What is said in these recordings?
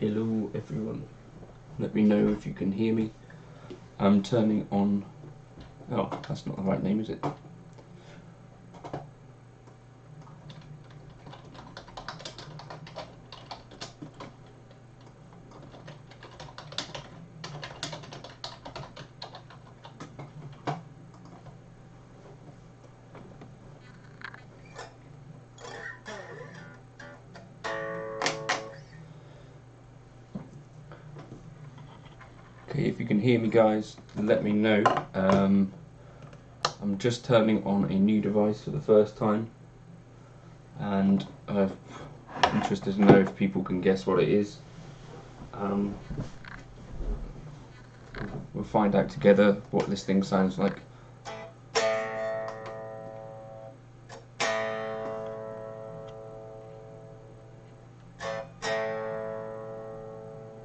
Hello everyone, let me know if you can hear me. I'm turning on, oh that's not the right name, is it? Okay, if you can hear me guys, let me know. I'm just turning on a new device for the first time, and I'm interested to know if people can guess what it is. We'll find out together what this thing sounds like.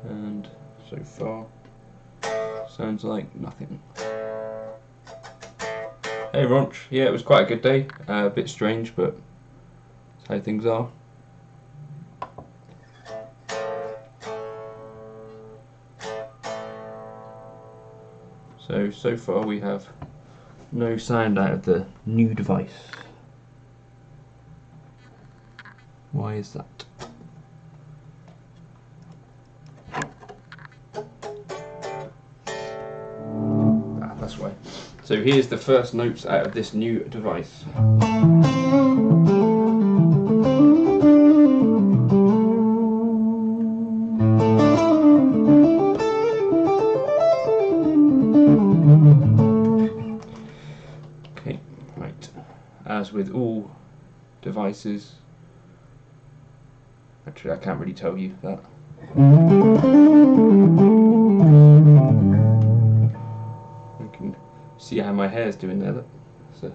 And so far, sounds like nothing. Hey Ronch, yeah, it was quite a good day. A bit strange, but that's how things are. So far we have no sound out of the new device. Why is that? That's why. So here's the first notes out of this new device. Okay, right. As with all devices, actually I can't really tell you that. See how my hair's doing there, look. So.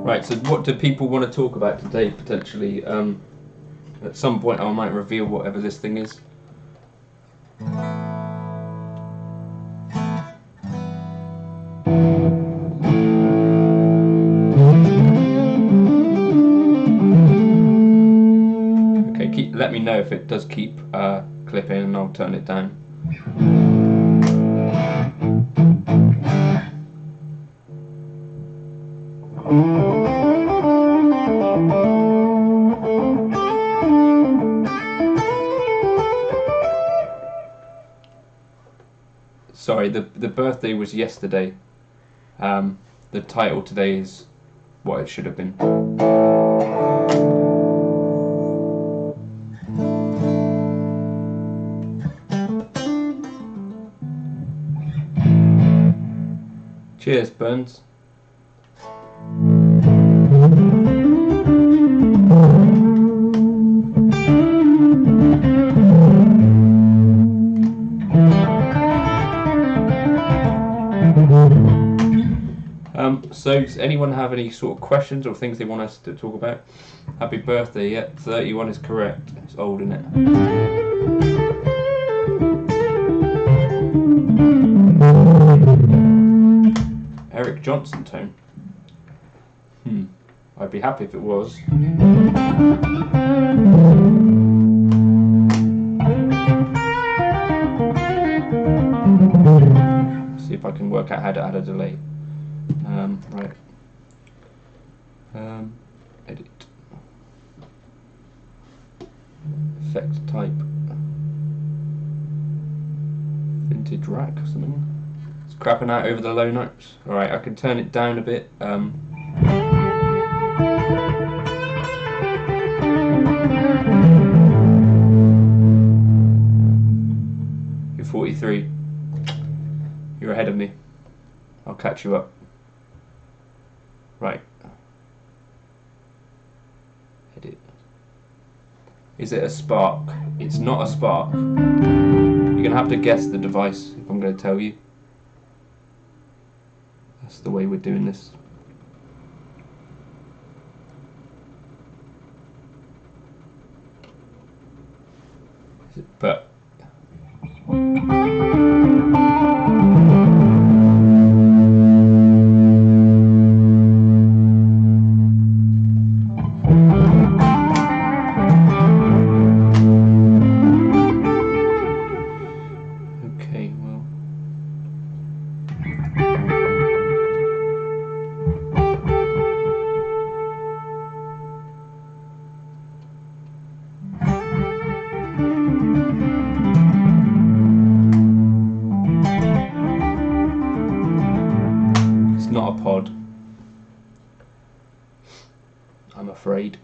Right, so what do people want to talk about today, potentially? At some point I might reveal whatever this thing is. Okay, let me know if it does keep clipping and I'll turn it down. Sorry, the birthday was yesterday. The title today is what it should have been. Cheers, Burns. So does anyone have any sort of questions or things they want us to talk about? Happy birthday, yeah, 31 is correct. It's old, isn't it? Eric Johnson tone. I'd be happy if it was. See if I can work out how to add a delay. Right. Edit. Effect type. Vintage rack or something. It's crapping out over the low notes. Alright, I can turn it down a bit. 43. You're ahead of me. I'll catch you up. Right. Edit. Is it a Spark? It's not a Spark. You're going to have to guess the device if I'm going to tell you. A That's the way we're doing this. But okay, well, it's not a pod, I'm afraid.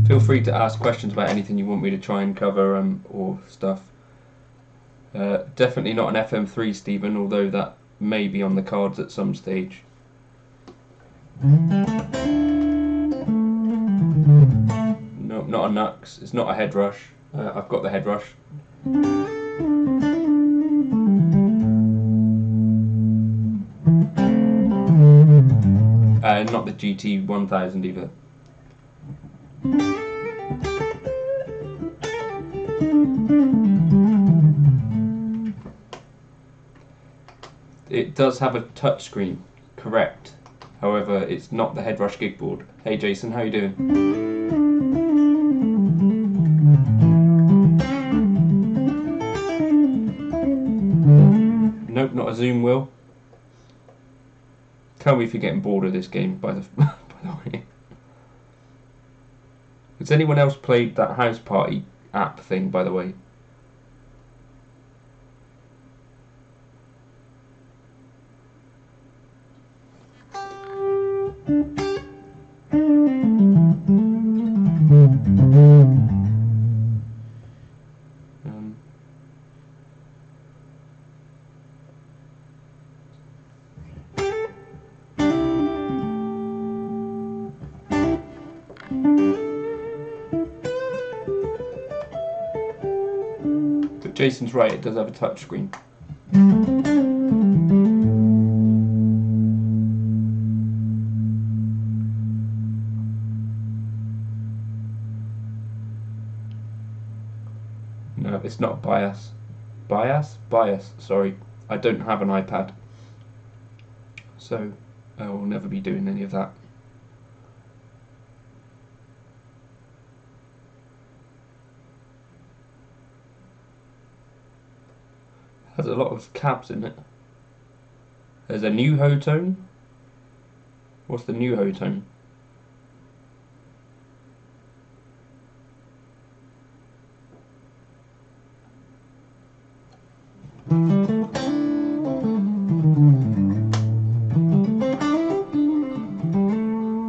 Feel free to ask questions about anything you want me to try and cover or stuff. Definitely not an FM3, Stephen, although that may be on the cards at some stage. No, not a Nux. It's not a head rush. I've got the head rush. Not the GT1000 either. It does have a touchscreen, correct. However, it's not the Headrush gig board. Hey Jason, how you doing? Nope, not a Zoom wheel. Tell me if you're getting bored of this game, by the way. Has anyone else played that House Party app thing, by the way? But Jason's right, it does have a touchscreen. No, it's not bias. Bias, sorry. I don't have an iPad. So I will never be doing any of that. Has a lot of cabs in it. There's a new ho tone. What's the new ho tone?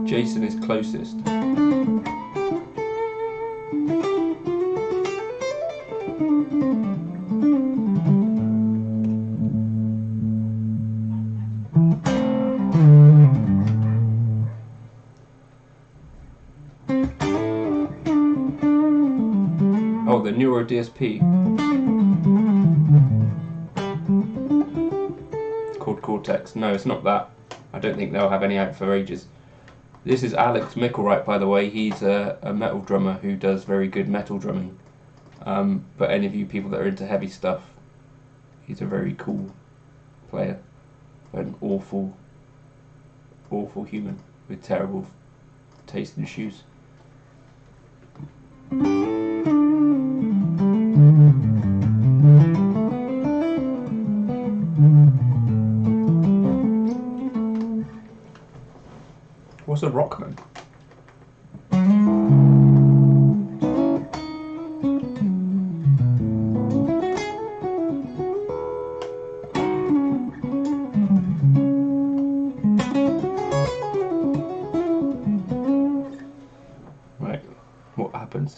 Jason is closest. Oh, the Neuro DSP. It's called Cortex. No, it's not that. I don't think they'll have any out for ages. This is Alex Mickelwright, by the way. He's a metal drummer who does very good metal drumming. But any of you people that are into heavy stuff, he's a very cool player. But an awful, awful human with terrible taste in shoes. What's a Rockman?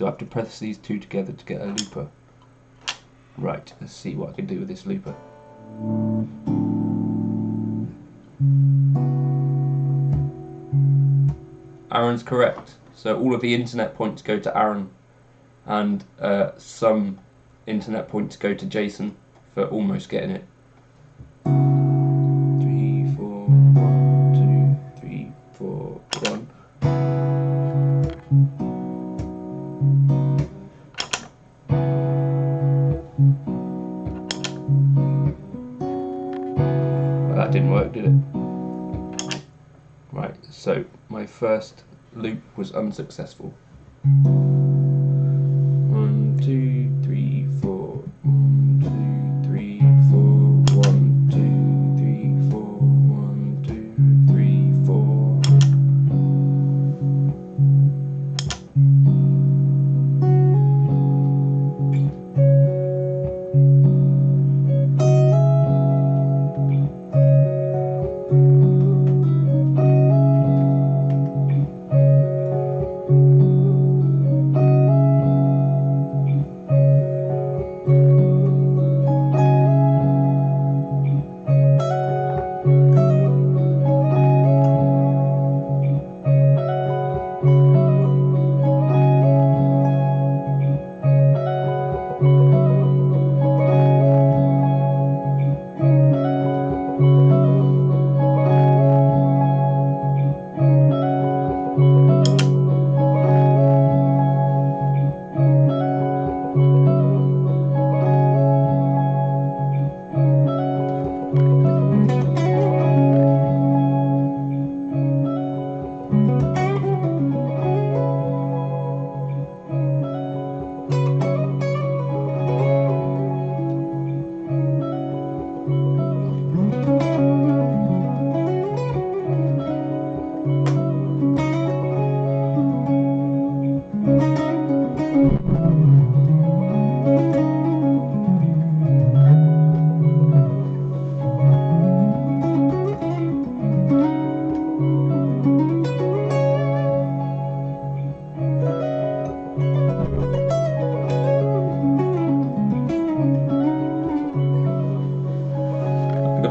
Do I have to press these two together to get a looper? Right, let's see what I can do with this looper. Aaron's correct. So all of the internet points go to Aaron, and some internet points go to Jason for almost getting it. 3, 4, 1, 2, 3, 4, 1. Well, that didn't work, did it? Right, so my first loop was unsuccessful. 1, 2, 3, 4. 1, 2, 3, 4. 1, 2, 3, 4. 1, 2, 3, 4.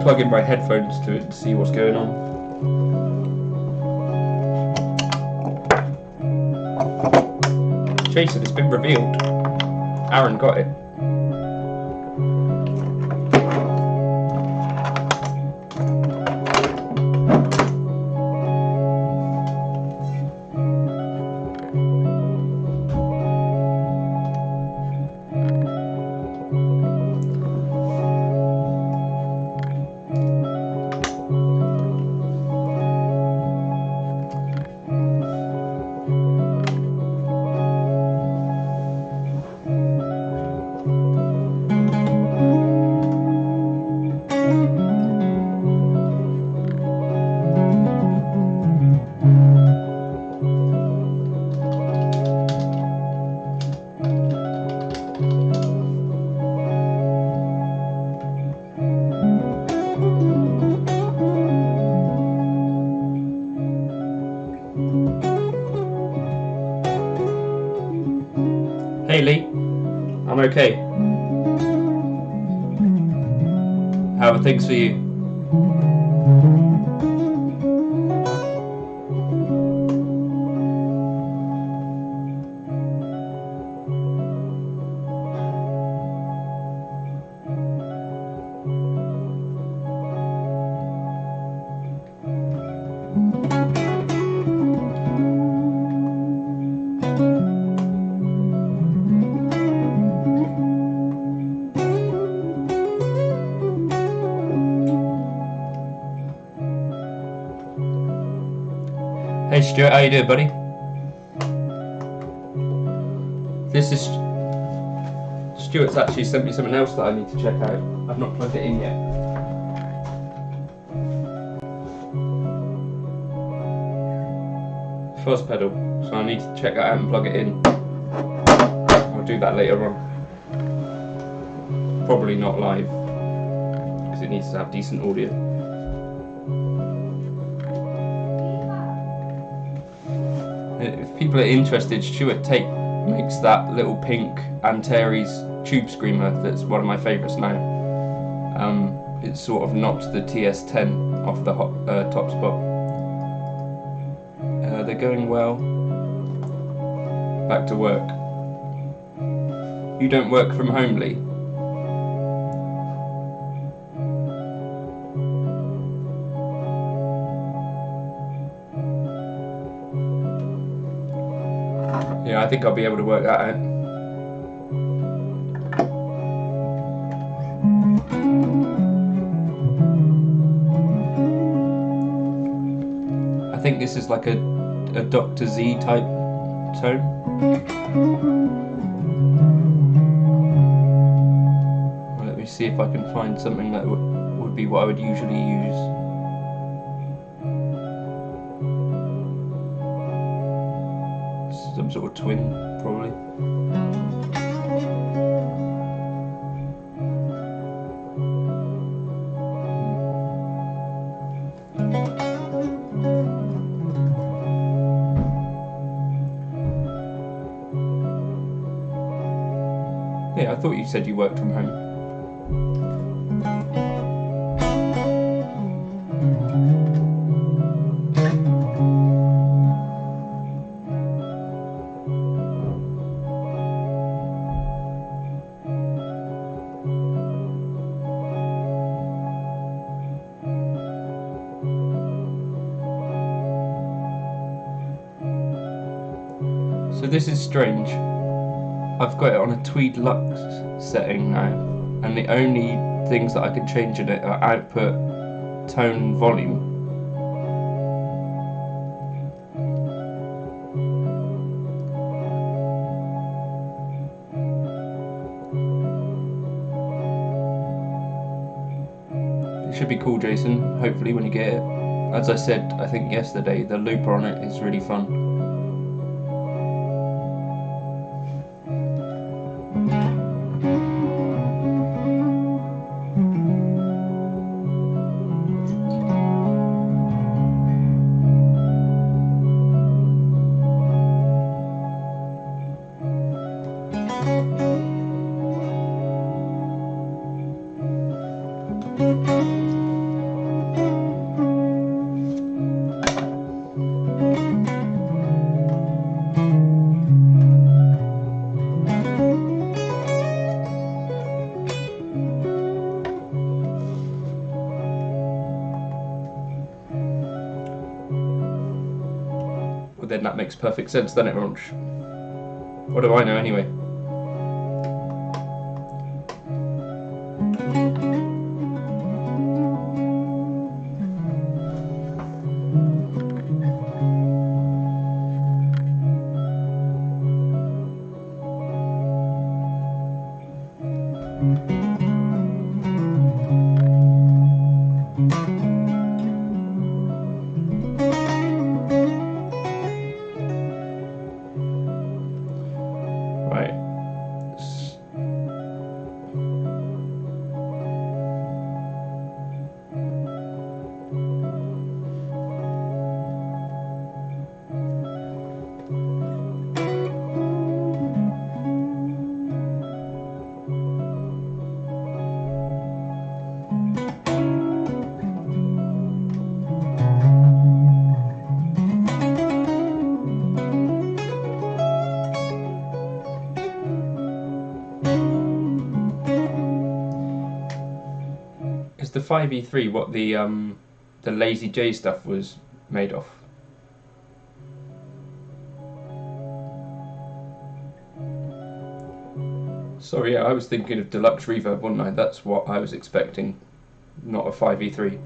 Plug in my headphones to it to see what's going on. Jason, it's been revealed. Aaron got it. Hey Lee, I'm okay. How are things for you? Hey Stuart, how you doing, buddy? This is Stuart's actually sent me something else that I need to check out. I've not plugged it in yet. Fuzz pedal, so I need to check that out and plug it in. I'll do that later on. Probably not live, because it needs to have decent audio. If people are interested, Stuart makes that little pink Antares tube screamer that's one of my favourites now. It sort of knocks the TS10 off the top spot. They're going well. Back to work. You don't work from home, Lee? Yeah, I think I'll be able to work that out. I think this is like a Dr. Z type tone. Well, let me see if I can find something that would be what I would usually use. Some sort of twin, probably. Yeah, I thought you said you worked from home. So this is strange. I've got it on a Tweed Lux setting now, and the only things that I can change in it are output, tone, volume. It should be cool, Jason, hopefully, when you get it. As I said, I think yesterday, the looper on it is really fun. Well, then that makes perfect sense, doesn't it, Ronch? What do I know anyway? Right. Is the 5E3 what the Lazy J stuff was made of? Sorry, yeah, I was thinking of Deluxe Reverb, wasn't I? That's what I was expecting, not a 5E3.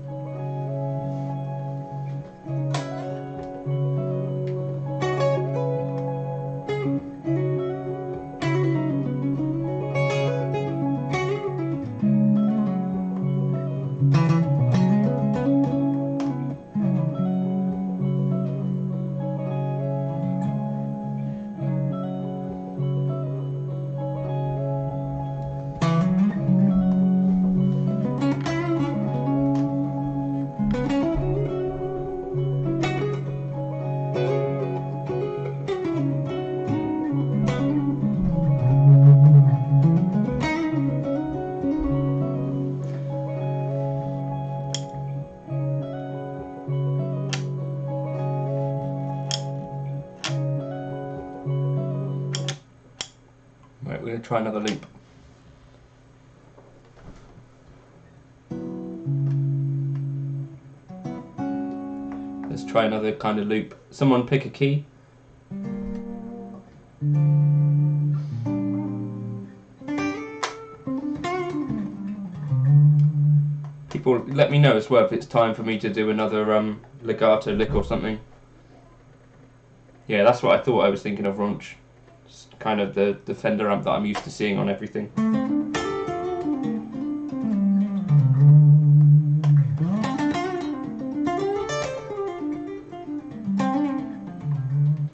Right, we're going to try another loop. Let's try another kind of loop. Someone pick a key. People, let me know as well if it's time for me to do another legato lick or something. Yeah, that's what I thought I was thinking of, Ronch. It's kind of the Fender amp that I'm used to seeing on everything.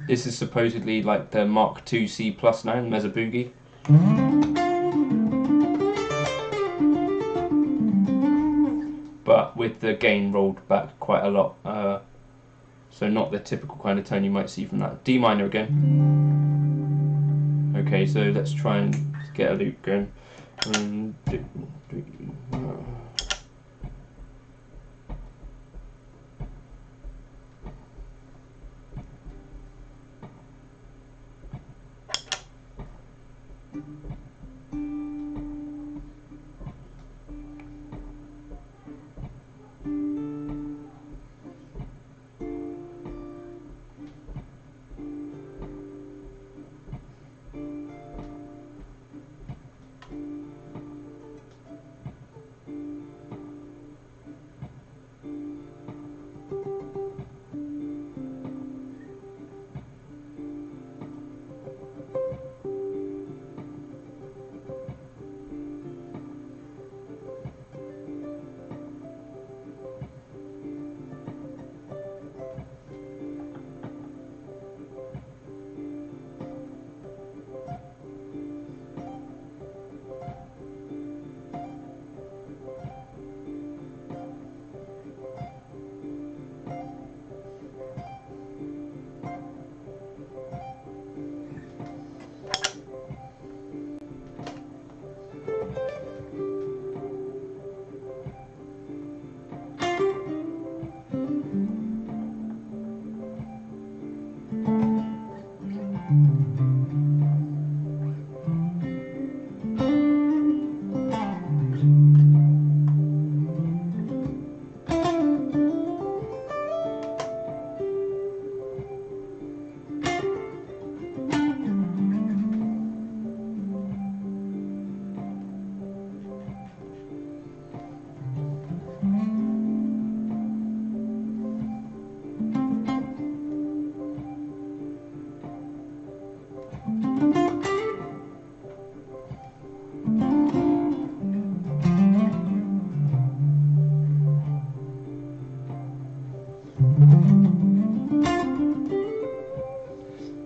This is supposedly like the Mark II C Plus now, Mezza Boogie. But with the gain rolled back quite a lot. So not the typical kind of tone you might see from that. D minor again. Okay, so let's try and get a loop going.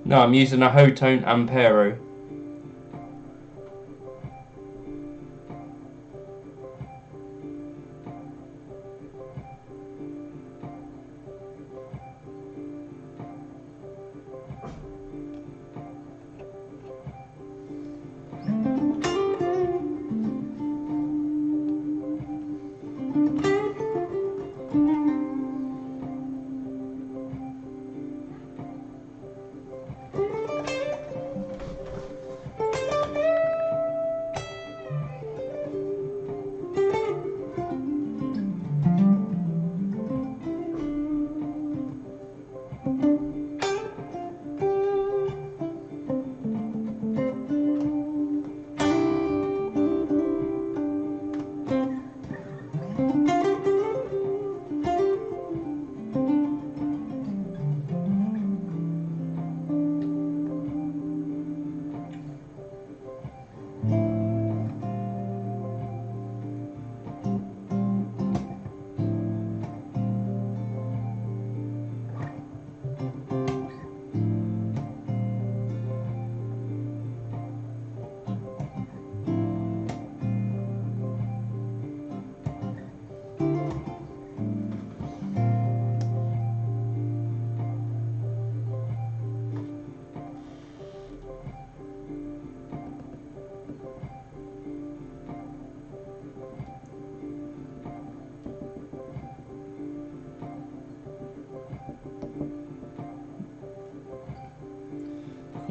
No, I'm using a Hotone Ampero.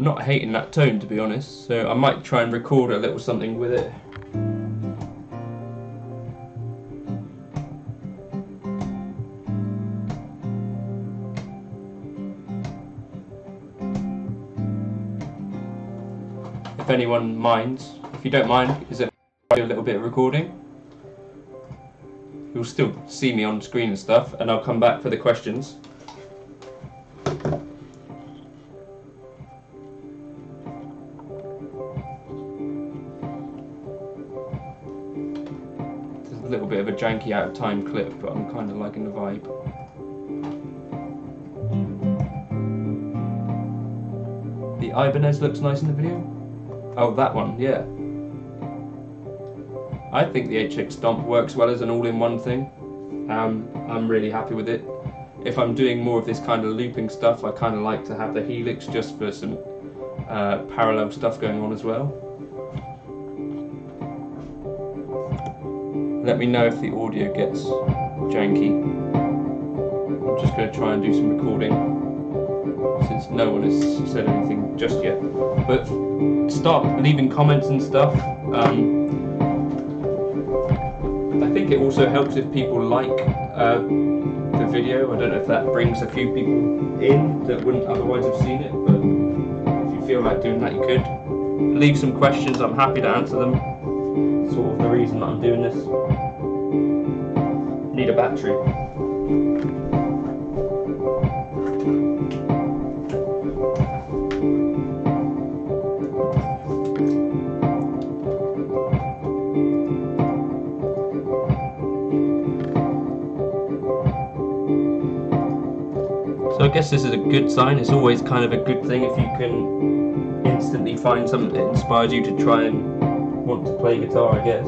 not hating that tone, to be honest, so I might try and record a little something with it. If anyone minds, if you don't mind, is it do a little bit of recording? You'll still see me on screen and stuff, and I'll come back for the questions. There's a little bit of a janky out of time clip, but I'm kind of liking the vibe. The Ibanez looks nice in the video. Oh, that one, yeah. I think the HX Stomp works well as an all-in-one thing. I'm really happy with it. If I'm doing more of this kind of looping stuff, I kind of like to have the Helix just for some parallel stuff going on as well. Let me know if the audio gets janky. I'm just going to try and do some recording, since no one has said anything just yet. But start leaving comments and stuff. I think it also helps if people like the video. I don't know if that brings a few people in that wouldn't otherwise have seen it, but if you feel like doing that, you could. Leave some questions, I'm happy to answer them. Sort of the reason that I'm doing this. Need a battery. So I guess this is a good sign. It's always kind of a good thing if you can instantly find something that inspires you to try and want to play guitar, I guess.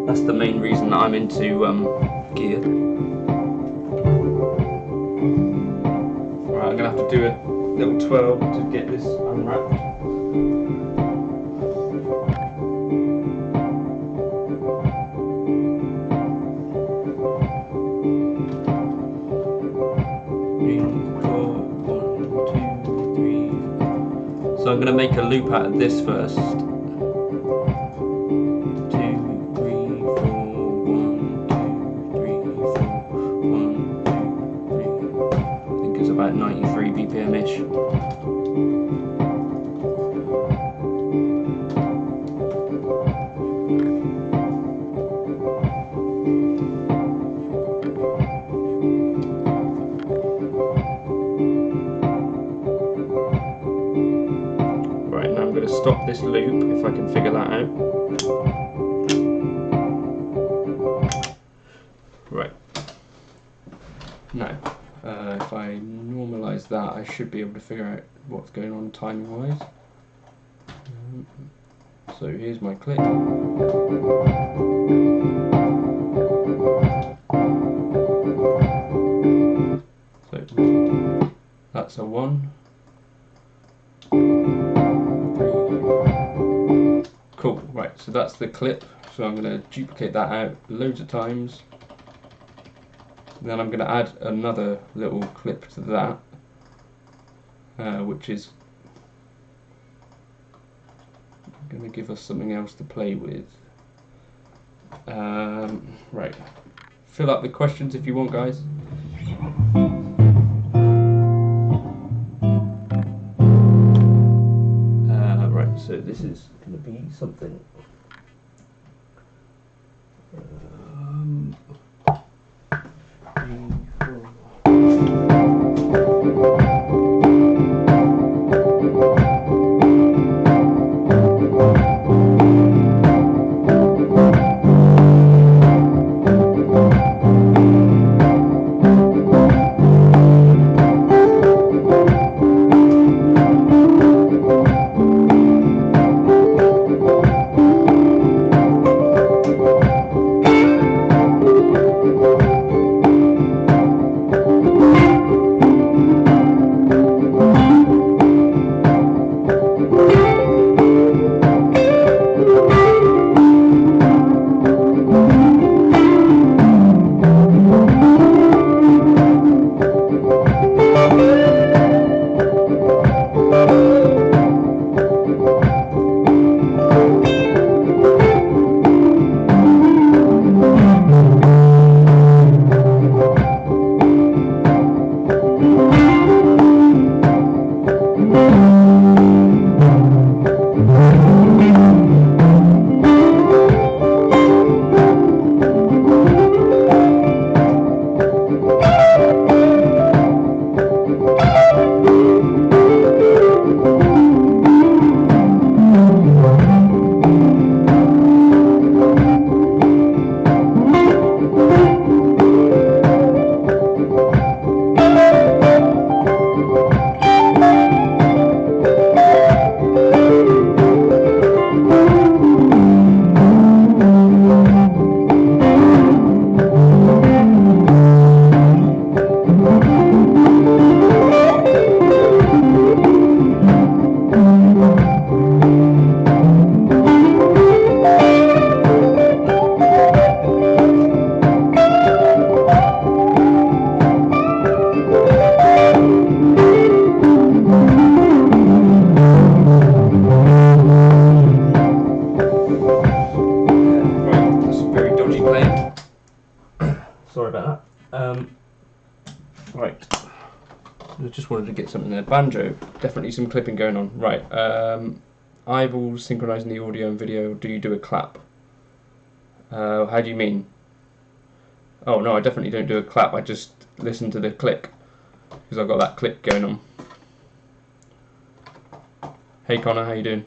That's the main reason that I'm into gear. Right, I'm going to have to do a little twirl to get this unwrapped. So I'm going to make a loop out of this first. 2, 3, 4, 1, 2, 3, 4, 1, 2, 3. I think it's about 93 BPM-ish. Stop this loop if I can figure that out. Right. Now, if I normalise that, I should be able to figure out what's going on timing wise. So here's my click. So that's a 1. Cool, right, so that's the clip, so I'm going to duplicate that out loads of times. Then I'm going to add another little clip to that, which is going to give us something else to play with. Right, fill up the questions if you want, guys. So this is going to be something. something there. Banjo, definitely some clipping going on. Right, eyeballs synchronising the audio and video. Do you do a clap? How do you mean? Oh no, I definitely don't do a clap. I just listen to the click because I've got that click going on. Hey Connor, how you doing?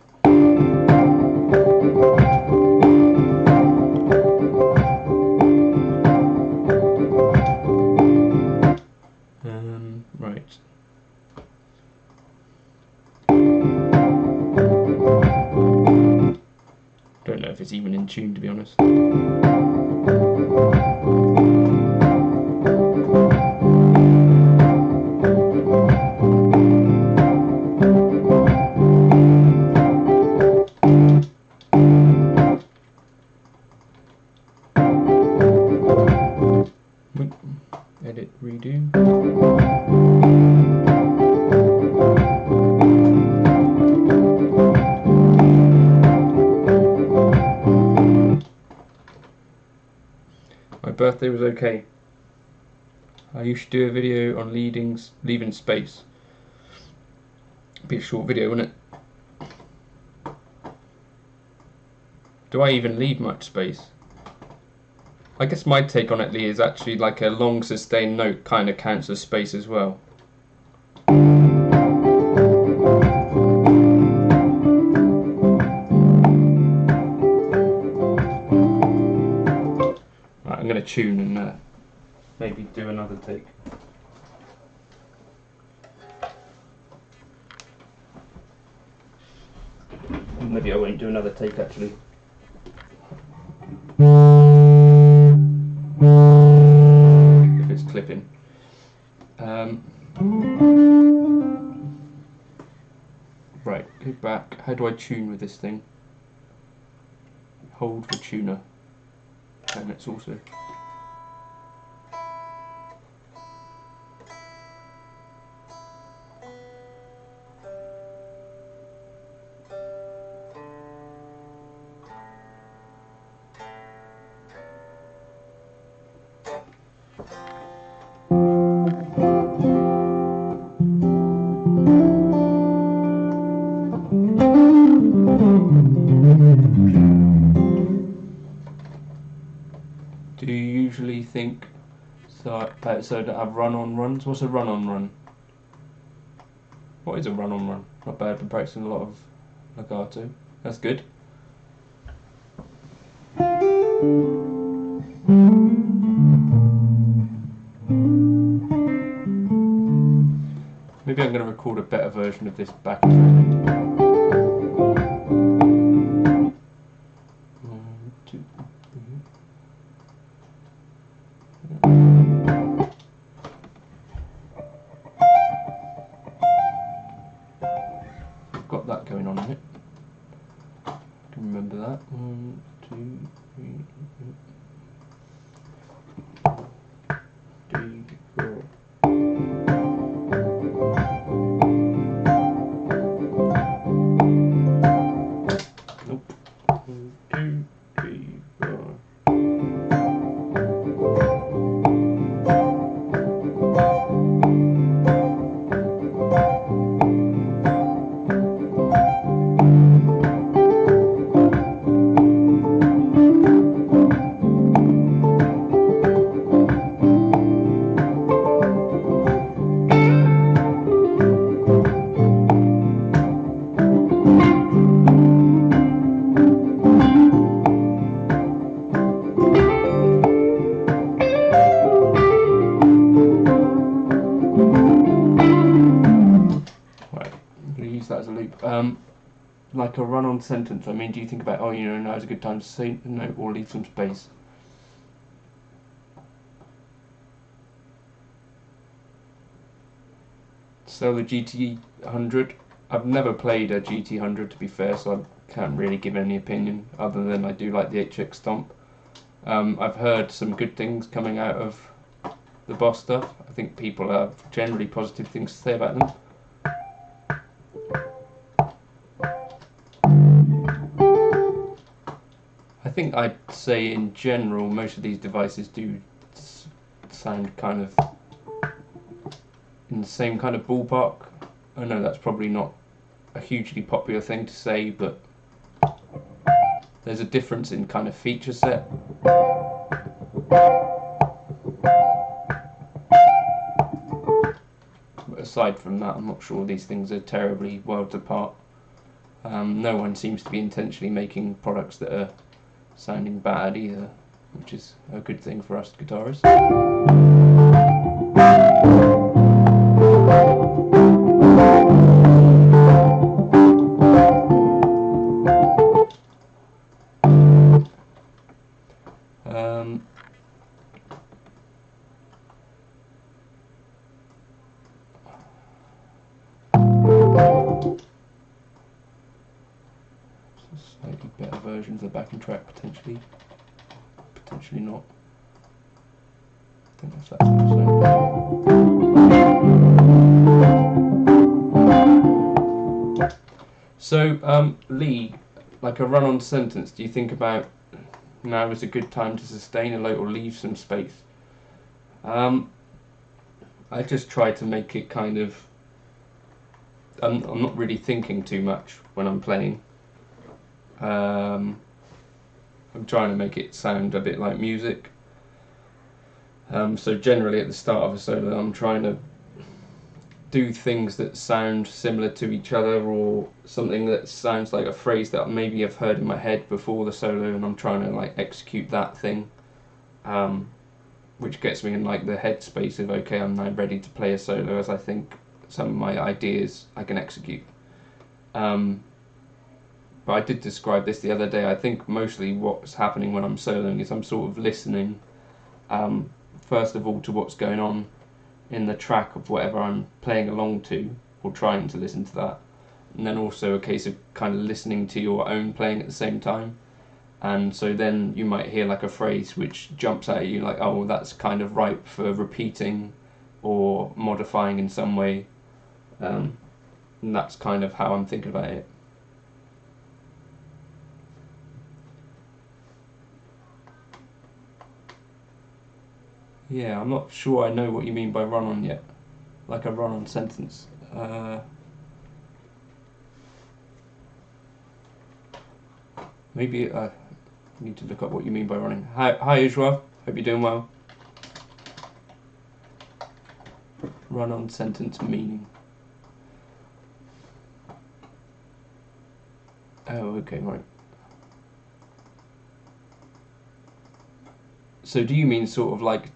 Right. Don't know if it's even in tune, to be honest. Edit, redo. My birthday was okay. You should do a video on leaving space. Be a short video, wouldn't it? Do I even leave much space? I guess my take on it, Lee, is actually like a long sustained note kind of counts as space as well. Right, I'm going to tune and maybe do another take. Maybe I won't do another take actually. If it's clipping. Right, go back. How do I tune with this thing? Hold for tuner. And it's also. Do you usually think so that I've run-on runs? What's a run-on run? What is a run-on run? Not bad for practicing a lot of legato. That's good. Maybe I'm going to record a better version of this back. Got that going on in it. I can remember that. 1, 2, 3, 4. Nope. 1, 2, 3, 4. That as a loop. Like a run-on sentence, I mean, do you think about, oh, you know, now's a good time to say a note or leave some space? So the GT100, I've never played a GT100 to be fair, so I can't really give any opinion other than I do like the HX Stomp. I've heard some good things coming out of the Boss stuff. I think people have generally positive things to say about them. I think I'd say in general most of these devices do sound kind of in the same kind of ballpark. I know that's probably not a hugely popular thing to say, but there's a difference in kind of feature set. But aside from that, I'm not sure these things are terribly worlds apart. No one seems to be intentionally making products that are sounding bad either, which is a good thing for us guitarists. Slightly better versions of the backing track, potentially not. I think that's that sort of sound. So, Lee, like a run-on sentence, do you think about now is a good time to sustain a note or leave some space? I just try to make it kind of, I'm not really thinking too much when I'm playing. I'm trying to make it sound a bit like music. So generally at the start of a solo I'm trying to do things that sound similar to each other, or something that sounds like a phrase that maybe I've heard in my head before the solo, and I'm trying to like execute that thing, which gets me in like the headspace of, okay, I'm now ready to play a solo, as I think some of my ideas I can execute. But I did describe this the other day. I think mostly what's happening when I'm soloing is I'm sort of listening, first of all, to what's going on in the track of whatever I'm playing along to, or trying to listen to that. And then also a case of kind of listening to your own playing at the same time. And so then you might hear like a phrase which jumps out at you like, oh, that's kind of ripe for repeating or modifying in some way. And that's kind of how I'm thinking about it. Yeah, I'm not sure I know what you mean by run-on yet. Like a run-on sentence. Maybe I need to look up what you mean by running. Hi Ujwa, hope you're doing well. Run-on sentence meaning. Oh, okay, right. So do you mean sort of like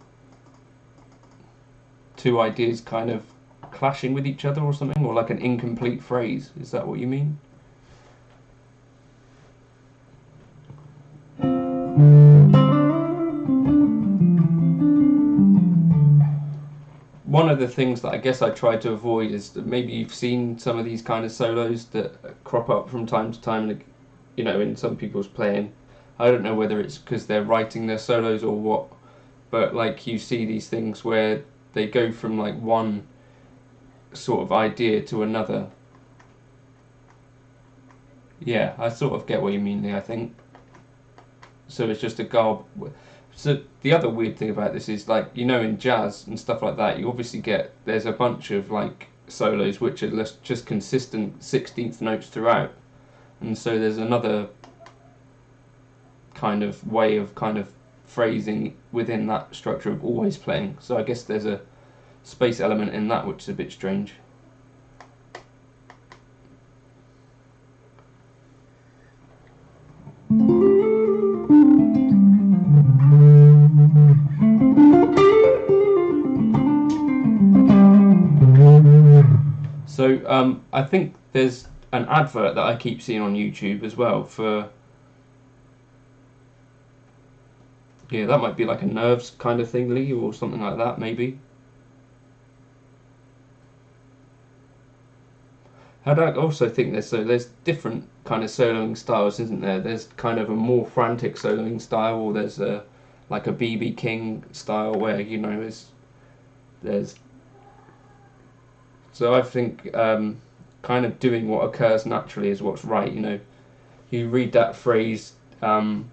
two ideas kind of clashing with each other or something, or like an incomplete phrase? Is that what you mean? One of the things that I guess I try to avoid is that maybe you've seen some of these kind of solos that crop up from time to time, you know, in some people's playing. I don't know whether it's because they're writing their solos or what, but like you see these things where they go from like one sort of idea to another. Yeah, I sort of get what you mean there, I think. So it's just a garb. So the other weird thing about this is, like, you know, in jazz and stuff like that, you obviously get, there's a bunch of like solos which are just consistent 16th notes throughout, and so there's another kind of way of kind of phrasing within that structure of always playing. So I guess there's a space element in that which is a bit strange. So I think there's an advert that I keep seeing on YouTube as well for, yeah, that might be like a Nerves kind of thing, Lee, or something like that, maybe. I also think there's different kind of soloing styles, isn't there? There's kind of a more frantic soloing style, or there's a like a BB King style where, you know, there's. So I think kind of doing what occurs naturally is what's right. You know, you read that phrase that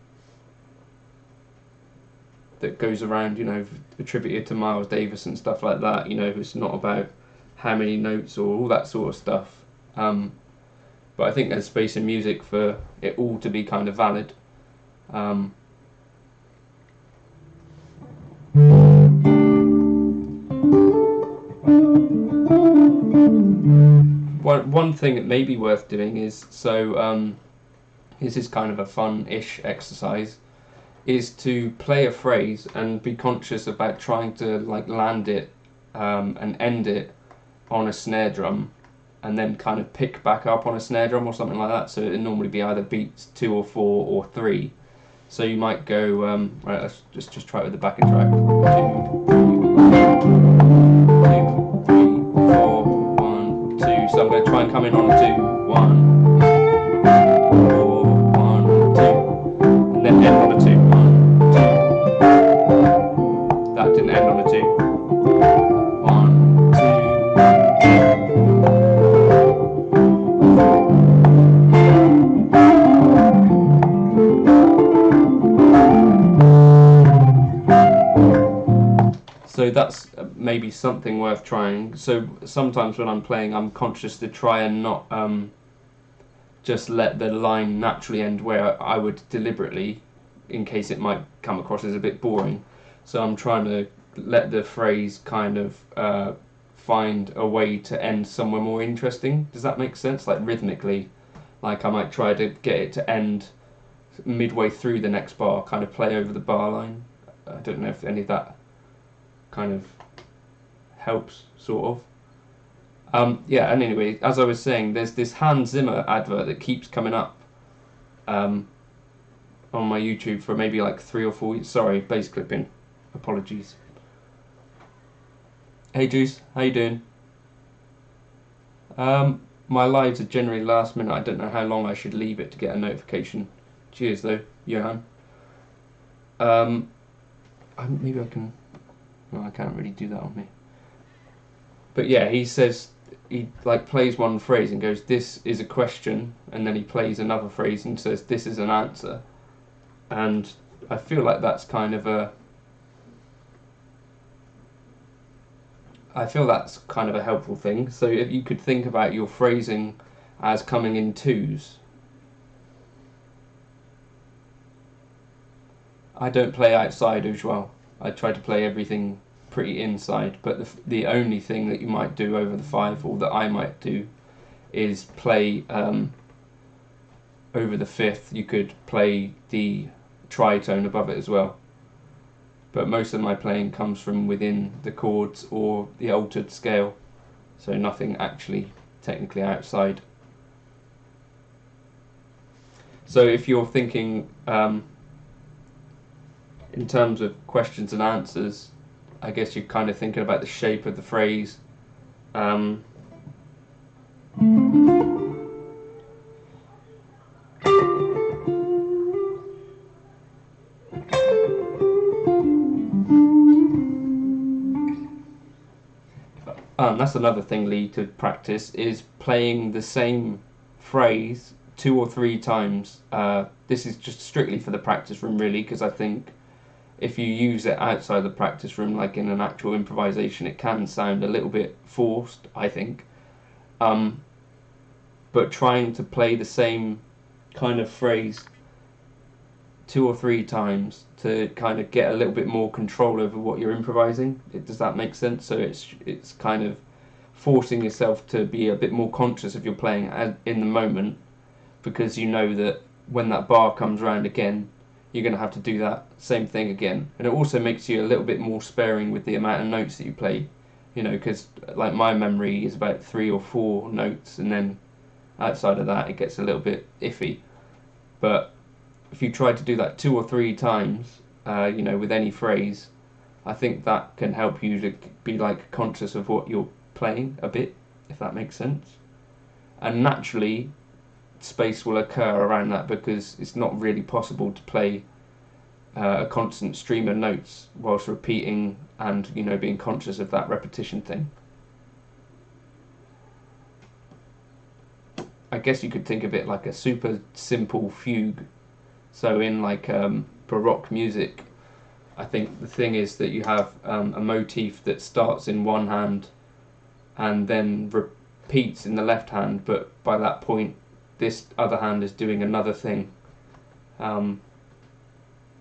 goes around, you know, attributed to Miles Davis and stuff like that. You know, it's not about how many notes or all that sort of stuff. But I think there's space in music for it all to be kind of valid. One thing that may be worth doing is, this is kind of a fun-ish exercise, is to play a phrase and be conscious about trying to like land it and end it on a snare drum, and then kind of pick back up on a snare drum or something like that. So it'd normally be either beats 2 or 4 or 3. So you might go, right, let's just try it with the backing track. 2, 3, 4, 1, 2. So I'm going to try and come in on a 2, 1, 4, 1, 2, and then end on a 2, 1, 2. That didn't end on a 2. 1, 2. So that's maybe something worth trying. So sometimes when I'm playing, I'm conscious to try and not just let the line naturally end where I would deliberately, in case it might come across as a bit boring. So I'm trying to let the phrase kind of find a way to end somewhere more interesting. Does that make sense? Like rhythmically, like I might try to get it to end midway through the next bar, kind of play over the bar line. I don't know if any of that kind of helps, sort of. Yeah, and anyway, as I was saying, there's this Hans Zimmer advert that keeps coming up on my YouTube for maybe like 3 or 4 years. Sorry, bass clipping. Apologies. Hey Juice, how you doing? My lives are generally last minute. I don't know how long I should leave it to get a notification. Cheers though, Johan. Maybe I can... No, I can't really do that on me. But yeah, he says, he like plays one phrase and goes, this is a question, and then he plays another phrase and says, this is an answer. And I feel like that's kind of a... I feel that's kind of a helpful thing. So if you could think about your phrasing as coming in twos. I don't play outside as well. I try to play everything pretty inside, but the only thing that you might do over the 5, or that I might do, is play over the 5th. You could play the tritone above it as well. But most of my playing comes from within the chords or the altered scale, so nothing actually technically outside. So if you're thinking in terms of questions and answers, I guess you're kind of thinking about the shape of the phrase. That's another thing, Lee, to practice, is playing the same phrase 2 or 3 times. This is just strictly for the practice room, really, because I think if you use it outside the practice room, like in an actual improvisation, it can sound a little bit forced, I think. But trying to play the same kind of phrase 2 or 3 times to kind of get a little bit more control over what you're improvising. Does that make sense? So it's kind of forcing yourself to be a bit more conscious of your playing in the moment, because you know that when that bar comes around again, you're going to have to do that same thing again. And it also makes you a little bit more sparing with the amount of notes that you play, you know, because like my memory is about 3 or 4 notes, and then outside of that it gets a little bit iffy. But if you try to do that 2 or 3 times, you know, with any phrase, I think that can help you to be like conscious of what you're playing a bit, if that makes sense. And naturally space will occur around that, because it's not really possible to play a constant stream of notes whilst repeating and, you know, being conscious of that repetition thing. I guess you could think of it like a super simple fugue. So in like Baroque music, I think the thing is that you have a motif that starts in one hand and then repeats in the left hand, but by that point this other hand is doing another thing. And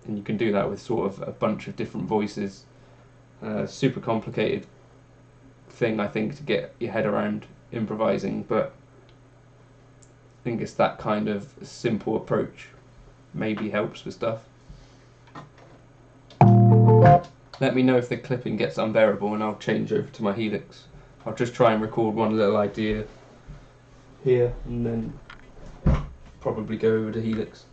you can do that with sort of a bunch of different voices. Super complicated thing, I think, to get your head around improvising, but I think it's that kind of simple approach maybe helps with stuff. Let me know if the clipping gets unbearable and I'll change over to my Helix. I'll just try and record one little idea here and then probably go over to Helix.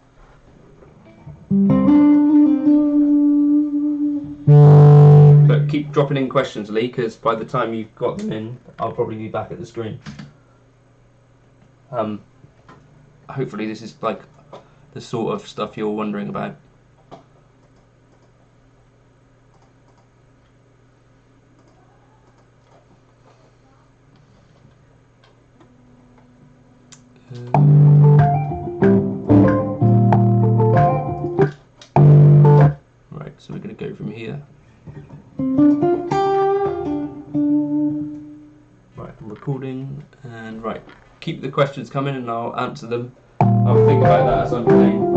But keep dropping in questions, Lee, because by the time you've got them in, I'll probably be back at the screen. Hopefully this is like the sort of stuff you're wondering about. Right, so we're going to go from here. Right, I'm recording, and right, keep the questions coming and I'll answer them. I'll think about that as I'm playing.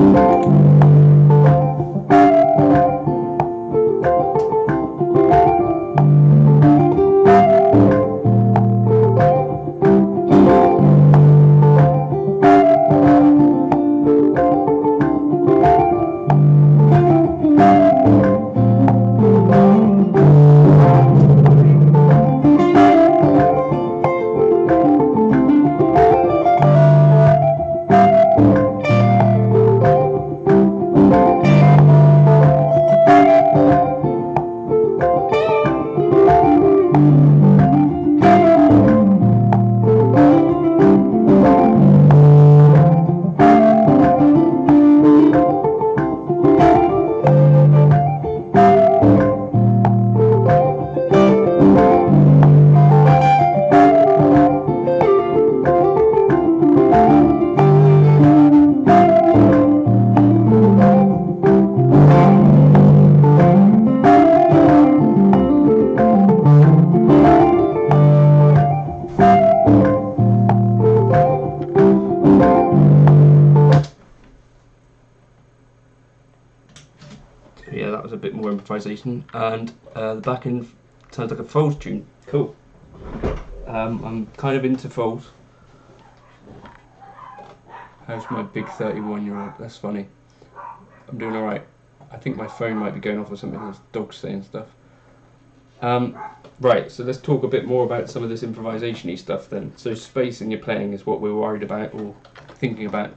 Yeah, that was a bit more improvisation, and the back end sounds like a Foles tune. Cool. I'm kind of into Foles. How's my big 31-year-old? That's funny. I'm doing alright. I think my phone might be going off or something. There's dogs saying stuff. Right, so let's talk a bit more about some of this improvisation-y stuff then. So space in your playing is what we're worried about or thinking about.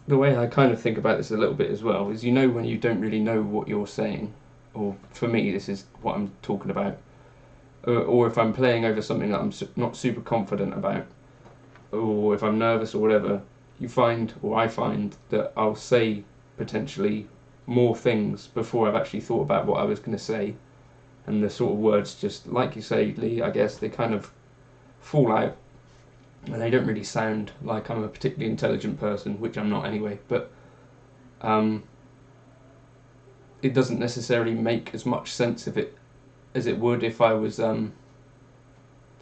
The way I kind of think about this a little bit as well is, you know, when you don't really know what you're saying, or for me this is what I'm talking about, or if I'm playing over something that I'm not super confident about, or if I'm nervous or whatever, you find, or I find, that I'll say potentially more things before I've actually thought about what I was going to say, and the sort of words just, like you say, Lee, I guess they kind of fall out. And they don't really sound like I'm a particularly intelligent person, which I'm not anyway, but it doesn't necessarily make as much sense as it would if I was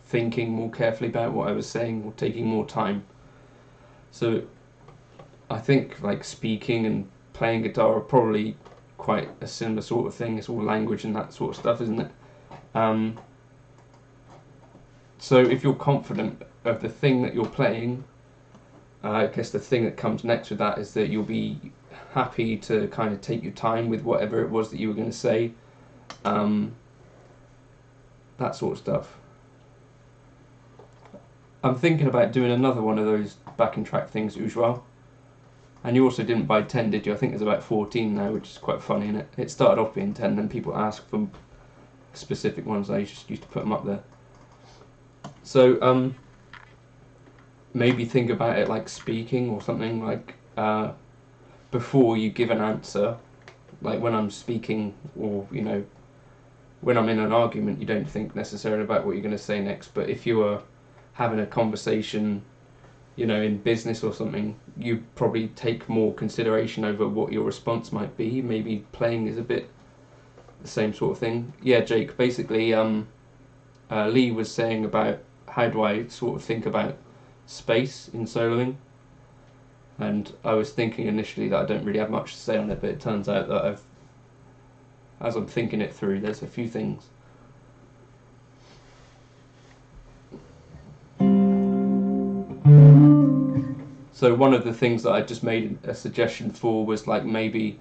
thinking more carefully about what I was saying or taking more time. So I think like speaking and playing guitar are probably quite a similar sort of thing. It's all language and that sort of stuff, isn't it? So if you're confident of the thing that you're playing, I guess the thing that comes next with that is that you'll be happy to kind of take your time with whatever it was that you were going to say, that sort of stuff. I'm thinking about doing another one of those backing track things as well. And you also didn't buy 10, did you? I think there's about 14 now, which is quite funny, isn't it? It started off being 10, then people ask for specific ones. I just used to put them up there. So maybe think about it like speaking or something, like before you give an answer, like when I'm speaking, or you know, when I'm in an argument, you don't think necessarily about what you're going to say next, but if you are having a conversation you know, in business or something, you probably take more consideration over what your response might be. Maybe playing is a bit the same sort of thing. Yeah, Jake, basically, Lee was saying about how do I sort of think about space in soloing, and I was thinking initially that I don't really have much to say on it, but it turns out that as I'm thinking it through, there's a few things. So one of the things that I just made a suggestion for was like maybe,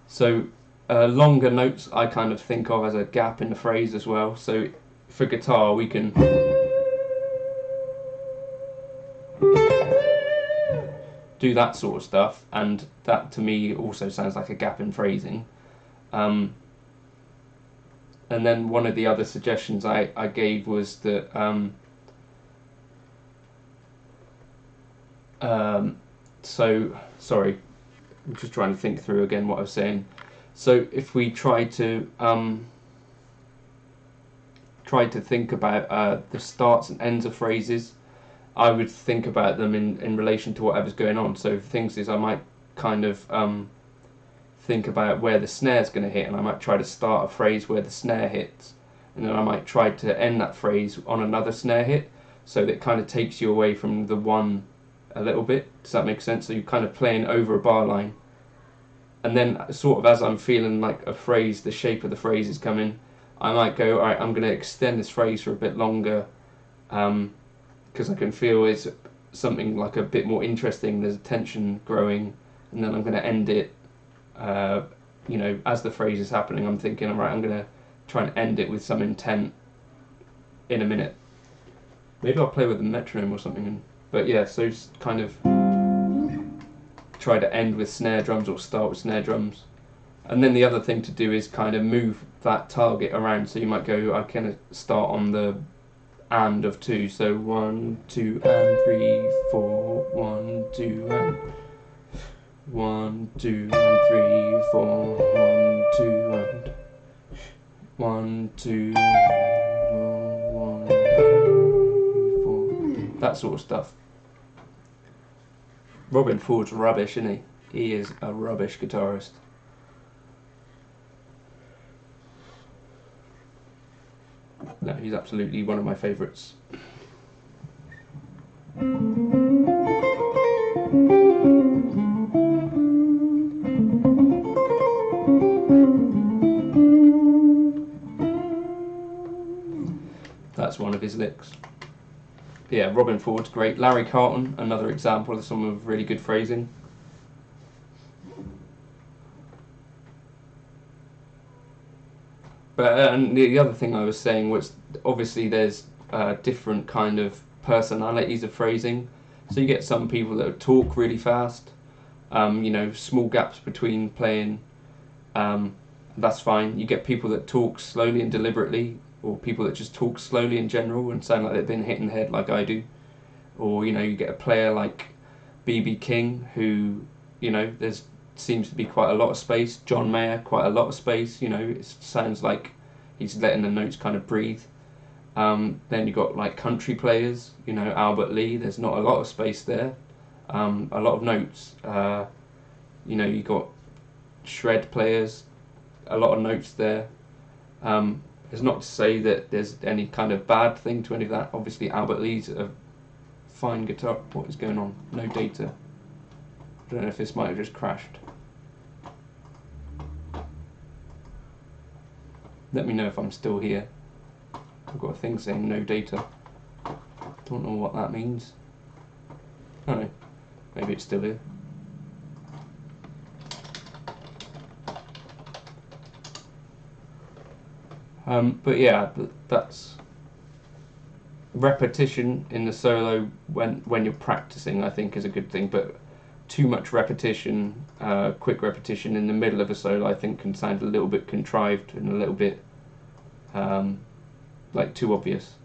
so longer notes I kind of think of as a gap in the phrase as well. So for guitar we can do that sort of stuff, and that to me also sounds like a gap in phrasing. And then one of the other suggestions I gave was that so sorry, I'm just trying to think through again what I was saying. So if we try to think about the starts and ends of phrases, I would think about them in relation to whatever's going on. So things is I might kind of think about where the snare's going to hit, and I might try to start a phrase where the snare hits, and then I might try to end that phrase on another snare hit, so that it kind of takes you away from the one a little bit. Does that make sense? So you're kind of playing over a bar line, and then sort of as I'm feeling like a phrase, the shape of the phrase is coming, I might go, alright, I'm going to extend this phrase for a bit longer, because I can feel it's something like a bit more interesting, there's a tension growing, and then I'm going to end it, you know, as the phrase is happening, I'm thinking, alright, I'm going to try and end it with some intent in a minute. Maybe I'll play with a metronome or something, but yeah, so just kind of try to end with snare drums or start with snare drums. And then the other thing to do is kind of move that target around, so you might go, I kind of start on the and of 2, so 1, 2 and 3, 4, 1, 2 and 1, 2 and 3, 4, 1, 2 and 1, 2 1, 3, 4, that sort of stuff. Robin Ford's rubbish, isn't he? He is a rubbish guitarist. No, he's absolutely one of my favourites. That's one of his licks. Yeah, Robin Ford's great. Larry Carlton, another example of someone with really good phrasing. But and the other thing I was saying was, obviously there's different kind of personalities of phrasing. So you get some people that talk really fast, you know, small gaps between playing, that's fine. You get people that talk slowly and deliberately, or people that just talk slowly in general and sound like they've been hit in the head like I do. Or, you know, you get a player like B.B. King who, you know, there's seems to be quite a lot of space. John Mayer, quite a lot of space, you know, it sounds like he's letting the notes kind of breathe. Then you've got like country players, you know, Albert Lee, there's not a lot of space there, a lot of notes. You know, you've got shred players, a lot of notes there. It's not to say that there's any kind of bad thing to any of that. Obviously Albert Lee's a fine guitar. What is going on? No data. I don't know if this might have just crashed. Let me know if I'm still here. I've got a thing saying no data. Don't know what that means. I don't know. Maybe it's still here. But yeah, that's repetition in the solo when you're practicing, I think, is a good thing. But too much repetition, quick repetition in the middle of a solo, I think can sound a little bit contrived and a little bit like too obvious.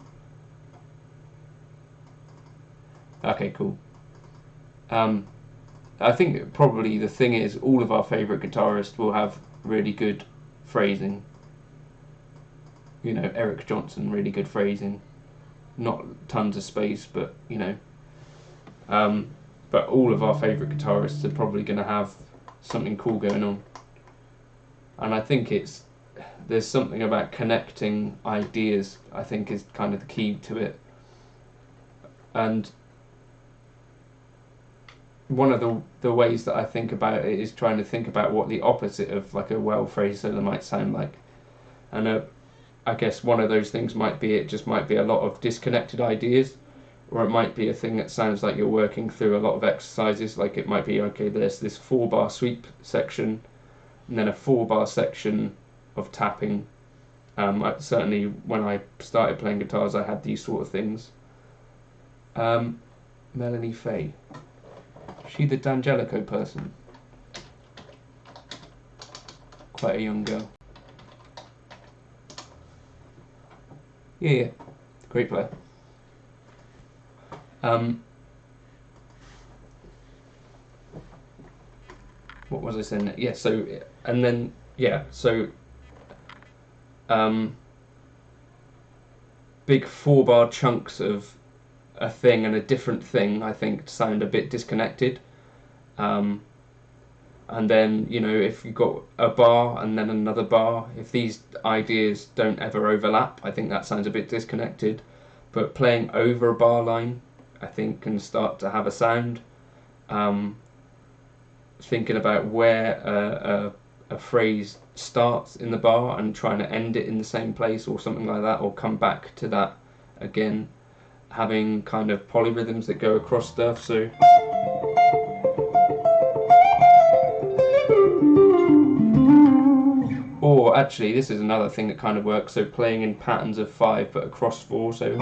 Okay, cool. I think probably the thing is all of our favourite guitarists will have really good phrasing. You know, Eric Johnson, really good phrasing. Not tons of space, but, you know, But all of our favourite guitarists are probably going to have something cool going on. And I think there's something about connecting ideas, I think, is kind of the key to it. And one of the ways that I think about it is trying to think about what the opposite of like a well-phrased solo might sound like. And I guess one of those things might be, it just might be a lot of disconnected ideas, or it might be a thing that sounds like you're working through a lot of exercises. Like it might be, okay, there's this 4-bar sweep section, and then a 4-bar section of tapping. Certainly when I started playing guitars, I had these sort of things. Melanie Faye. She the D'Angelico person? Quite a young girl. Yeah, great player. What was I saying? Yeah, so, and then, yeah, so, big 4-bar chunks of a thing and a different thing, I think, sound a bit disconnected. And then, you know, if you've got a bar and then another bar, if these ideas don't ever overlap, I think that sounds a bit disconnected. But playing over a bar line, I think, can start to have a sound. Thinking about where a phrase starts in the bar and trying to end it in the same place or something like that, or come back to that again. Having kind of polyrhythms that go across stuff, so... Or actually, this is another thing that kind of works, so playing in patterns of 5 but across 4, so...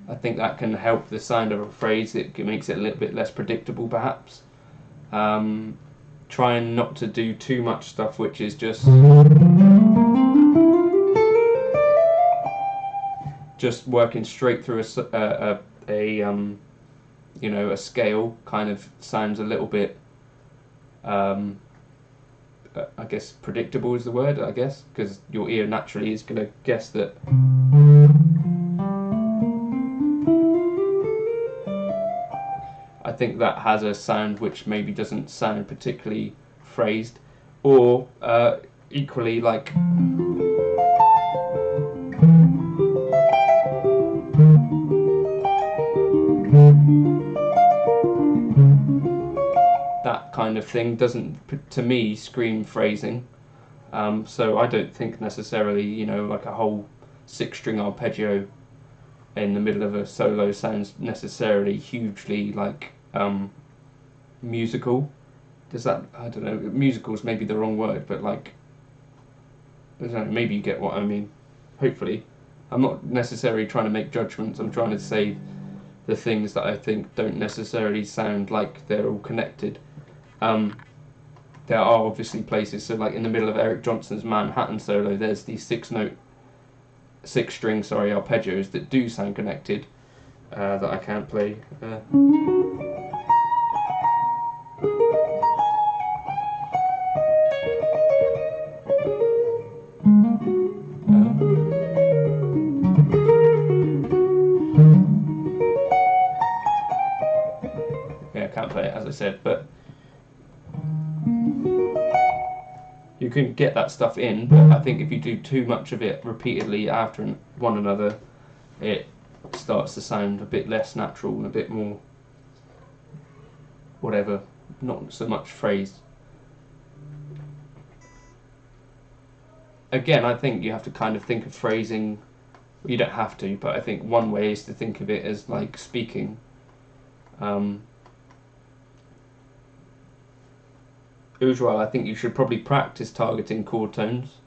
I think that can help the sound of a phrase. It makes it a little bit less predictable, perhaps. Trying not to do too much stuff which is just working straight through you know, a scale kind of sounds a little bit, I guess predictable is the word, I guess, because your ear naturally is going to guess that. I think that has a sound which maybe doesn't sound particularly phrased, or equally like that kind of thing doesn't, to me, scream phrasing. So I don't think necessarily, you know, like a whole 6-string arpeggio in the middle of a solo sounds necessarily hugely like musical. Does that, I don't know, musical is maybe the wrong word, but like, I don't know, maybe you get what I mean, hopefully. I'm not necessarily trying to make judgments, I'm trying to say the things that I think don't necessarily sound like they're all connected. There are obviously places, so like in the middle of Eric Johnson's Manhattan solo, there's these 6-string arpeggios that do sound connected, that I can't play. Yeah, I can't play it, as I said, but you can get that stuff in, but I think if you do too much of it repeatedly after one another, it starts to sound a bit less natural and a bit more whatever, not so much phrased. Again, I think you have to kind of think of phrasing, you don't have to, but I think one way is to think of it as like speaking. Ujwal, I think you should probably practice targeting chord tones,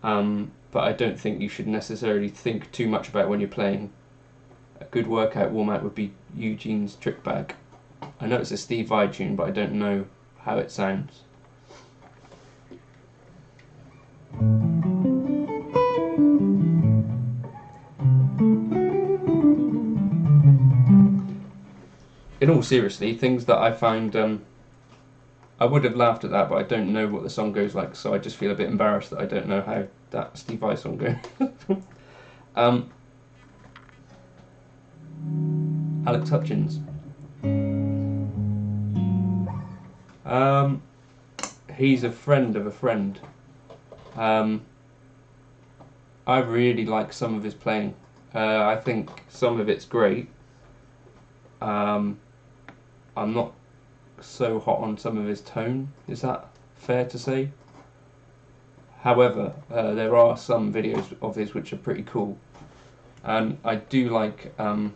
but I don't think you should necessarily think too much about when you're playing. A good workout warm-out would be Eugene's Trick Bag. I know it's a Steve Vai tune, but I don't know how it sounds. In all seriously, things that I find, I would have laughed at that, but I don't know what the song goes like, so I just feel a bit embarrassed that I don't know how that Steve Vai song goes. Alex Hutchins. He's a friend of a friend. I really like some of his playing. I think some of it's great. I'm not so hot on some of his tone. Is that fair to say? However, there are some videos of his which are pretty cool, and I do like. I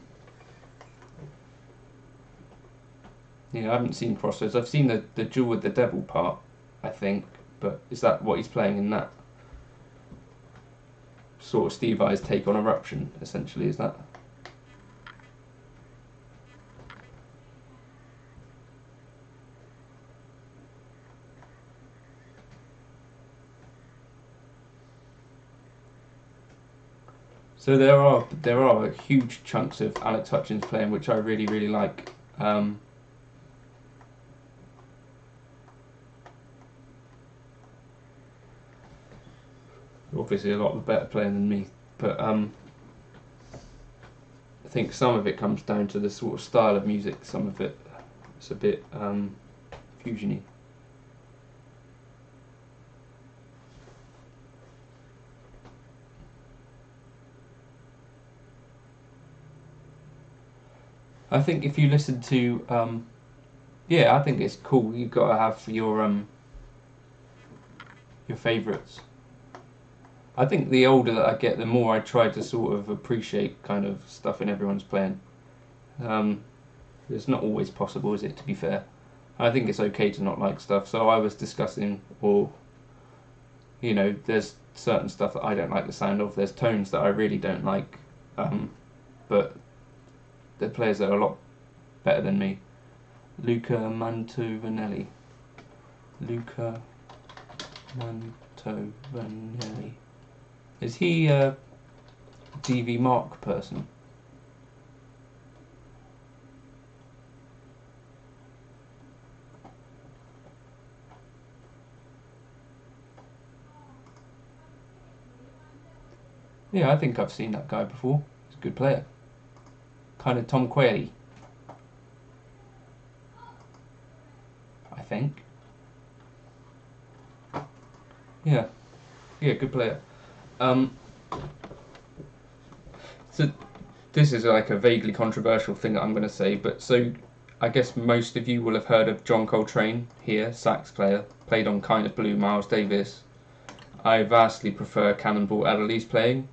haven't seen Crossroads. I've seen the Duel with the Devil part, I think, but is that what he's playing in that? Sort of Steve Vai's take on Eruption, essentially, is that? So there are huge chunks of Alex Hutchins playing which I really, really like. Obviously a lot better playing than me, but I think some of it comes down to the sort of style of music. Some of it's a bit fusiony. I think if you listen to I think it's cool. You've got to have your favourites. I think the older that I get, the more I try to sort of appreciate kind of stuff in everyone's playing. It's not always possible, is it, to be fair? I think it's okay to not like stuff. So I was discussing, there's certain stuff that I don't like the sound of. There's tones that I really don't like, but the players that are a lot better than me. Luca Mantovani. Luca Mantovani. Is he a DV Mark person? Yeah, I think I've seen that guy before. He's a good player. Kind of Tom Quayle, I think. Yeah, good player. So this is like a vaguely controversial thing that I'm going to say, but so I guess most of you will have heard of John Coltrane here, sax player, played on Kind of Blue, Miles Davis. I vastly prefer Cannonball Adderley's playing.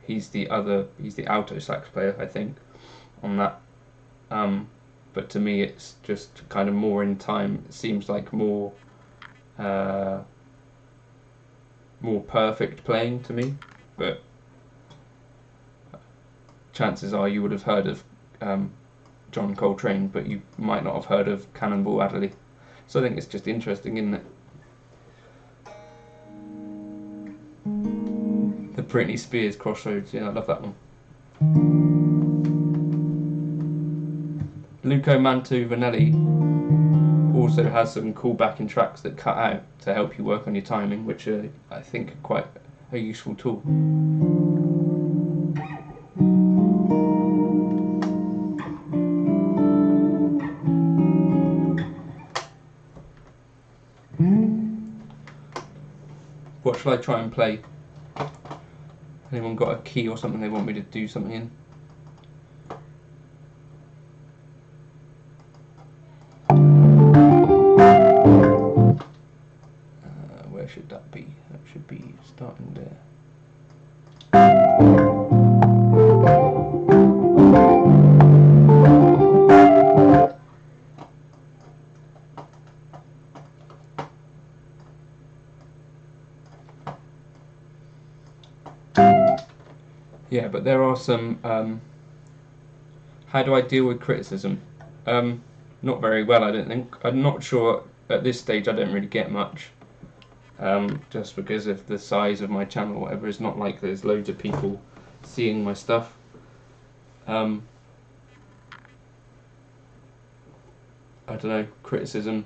He's the alto sax player, I think, on that. But to me, it's just kind of more in time. It seems like more perfect playing to me. But chances are you would have heard of John Coltrane, but you might not have heard of Cannonball Adderley. So I think it's just interesting, isn't it? The Britney Spears Crossroads, yeah, I love that one. Luca Mantovani also has some cool backing tracks that cut out to help you work on your timing, which I think are quite a useful tool. What shall I try and play? Anyone got a key or something they want me to do something in? Where should that be? That should be starting there. Yeah, but there are some. How do I deal with criticism? Not very well, I don't think. I'm not sure at this stage. I don't really get much, just because of the size of my channel or whatever. It's not like there's loads of people seeing my stuff. I don't know. Criticism.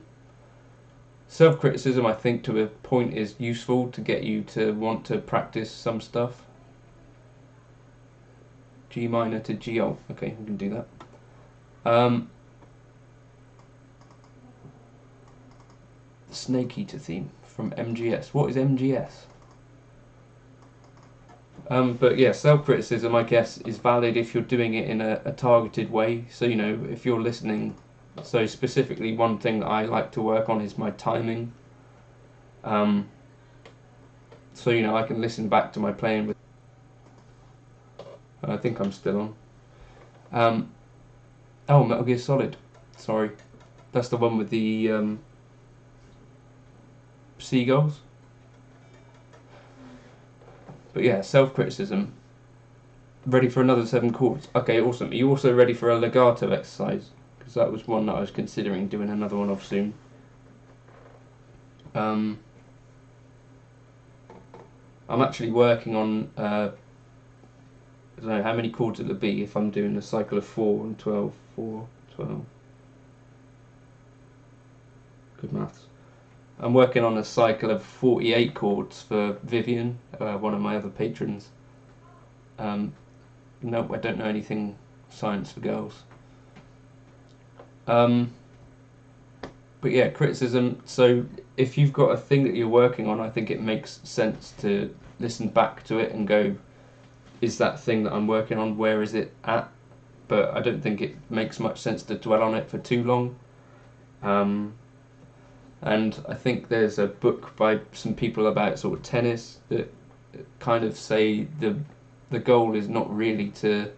Self-criticism, I think, to a point is useful to get you to want to practice some stuff. G minor to G alt. Okay, we can do that. The Snake Eater theme from MGS. What is MGS? But yeah, self-criticism, I guess, is valid if you're doing it in a targeted way. So, you know, if you're listening, so specifically one thing that I like to work on is my timing. So, you know, I can listen back to my playing with... I think I'm still on. Oh, Metal Gear Solid. Sorry. That's the one with the seagulls. But yeah, self-criticism. Ready for another 7 chords. Okay, awesome. Are you also ready for a legato exercise? Because that was one that I was considering doing another one of soon. I'm actually working on, I don't know how many chords it'll be if I'm doing a cycle of 4 and 12, 4, 12. Good maths. I'm working on a cycle of 48 chords for Vivian, one of my other patrons. Nope, I don't know anything science for girls. But yeah, criticism. So if you've got a thing that you're working on, I think it makes sense to listen back to it and go, is that thing that I'm working on, where is it at? But I don't think it makes much sense to dwell on it for too long. And I think there's a book by some people about sort of tennis that kind of say the goal is not really to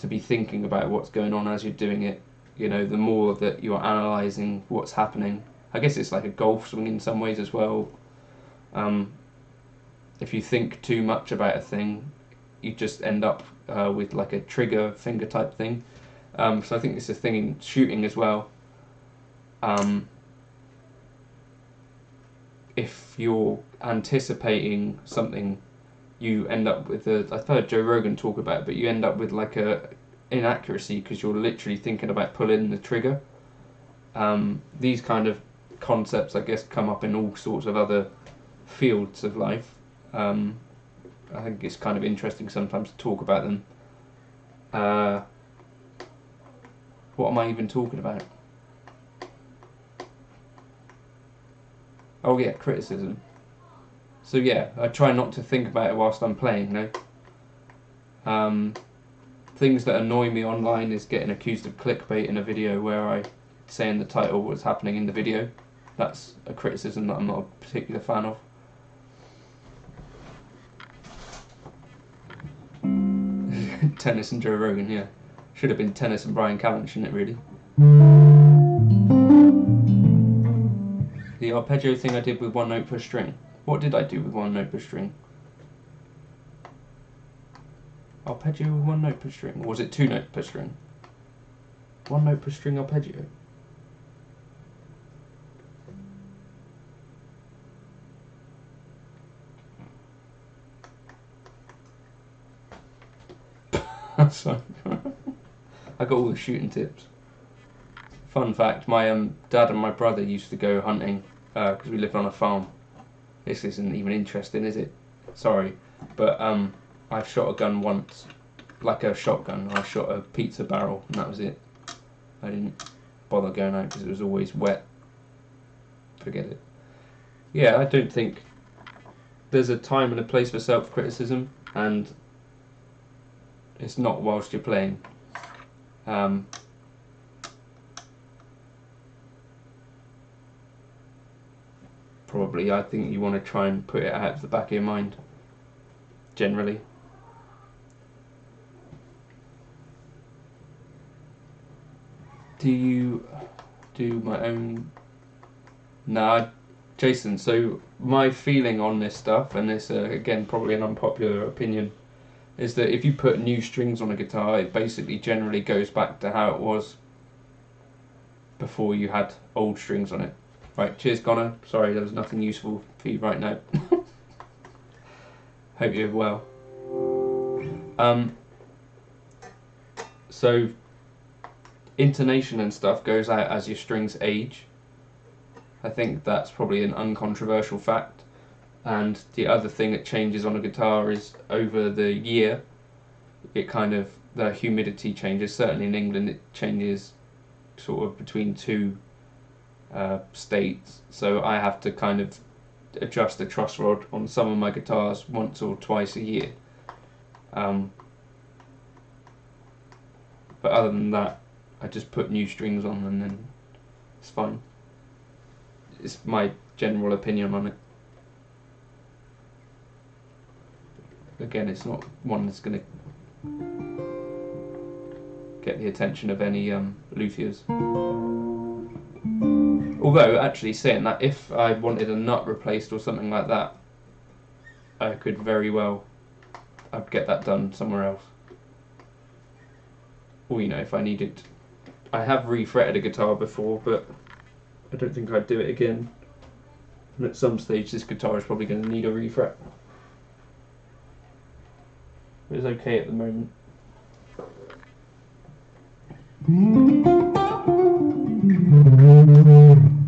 be thinking about what's going on as you're doing it. You know, the more that you're analysing what's happening. I guess it's like a golf swing in some ways as well. If you think too much about a thing, you just end up with like a trigger finger type thing. So I think it's a thing in shooting as well. If you're anticipating something, you end up with I've heard Joe Rogan talk about it, but you end up with like a inaccuracy because you're literally thinking about pulling the trigger. These kind of concepts, I guess, come up in all sorts of other fields of life. I think it's kind of interesting sometimes to talk about them. What am I even talking about? Oh yeah, criticism. So yeah, I try not to think about it whilst I'm playing, no? Things that annoy me online is getting accused of clickbait in a video where I say in the title what's happening in the video. That's a criticism that I'm not a particular fan of. Tennis and Joe Rogan, yeah. Should have been tennis and Brian Callen, shouldn't it really? The arpeggio thing I did with 1 note per string. What did I do with 1 note per string? Arpeggio with 1 note per string. Or was it 2 notes per string? 1 note per string arpeggio. Sorry. I got all the shooting tips. Fun fact, my dad and my brother used to go hunting because we lived on a farm. This isn't even interesting, is it? Sorry. But I've shot a gun once, like a shotgun. I shot a pizza barrel and that was it. I didn't bother going out because it was always wet. Forget it. Yeah, I don't think there's a time and a place for self-criticism, and it's not whilst you're playing. Probably, I think you want to try and put it out of the back of your mind, generally. Do you do my own? Nah, Jason, so my feeling on this stuff, and this, again, probably an unpopular opinion, is that if you put new strings on a guitar, it basically generally goes back to how it was before you had old strings on it. Right, cheers Connor, sorry there was nothing useful for you right now. Hope you're well. So intonation and stuff goes out as your strings age. I think that's probably an uncontroversial fact. And the other thing that changes on a guitar is over the year, it kind of, the humidity changes. Certainly in England it changes sort of between two states, so I have to kind of adjust the truss rod on some of my guitars once or twice a year. But other than that, I just put new strings on and then it's fine. It's my general opinion on it. Again, it's not one that's going to get the attention of any luthiers. Although, actually saying that, if I wanted a nut replaced or something like that, I could very well, I'd get that done somewhere else. Or, you know, if I needed, I have refretted a guitar before, but I don't think I'd do it again. And at some stage this guitar is probably going to need a refret. But it's okay at the moment.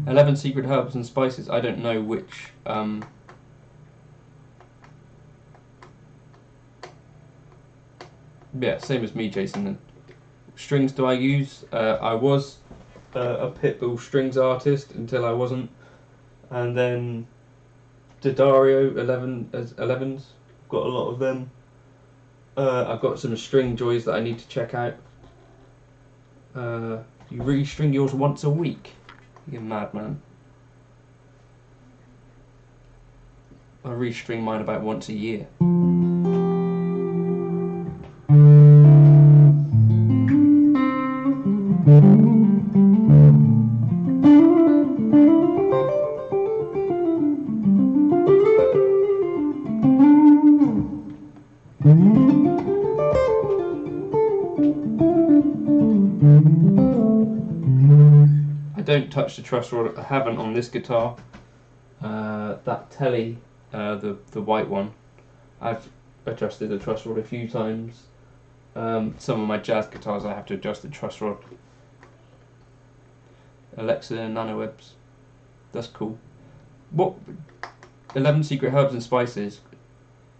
"11 Secret Herbs and Spices." I don't know which yeah, same as me, Jason. Then strings do I use? I was a Pitbull strings artist until I wasn't, and then D'Addario 11s, got a lot of them. I've got some string joys that I need to check out. You restring yours once a week? You're mad, man. I restring mine about once a year. I don't touch the truss rod. I haven't on this guitar. That Telly, the white one, I've adjusted the truss rod a few times. Some of my jazz guitars I have to adjust the truss rod. Alexa Nanowebs, that's cool. What 11 Secret Herbs and Spices?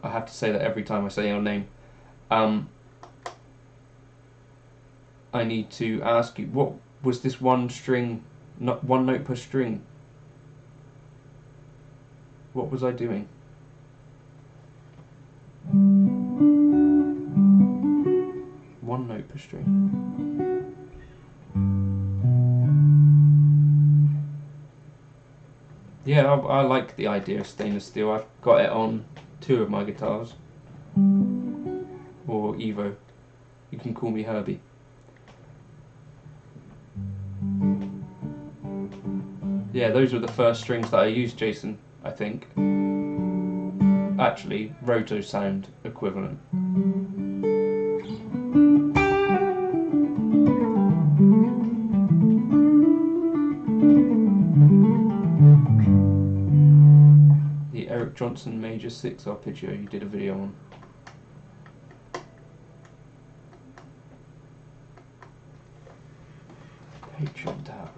I have to say that every time I say your name. I need to ask you, what was this one string, not one note per string? What was I doing? One note per string. Yeah, I like the idea of stainless steel. I've got it on 2 of my guitars. Or Evo. You can call me Herbie. Yeah, those were the first strings that I used, Jason, I think. Actually, roto sound equivalent. The Eric Johnson Major 6 arpeggio you did a video on. Patreon tab.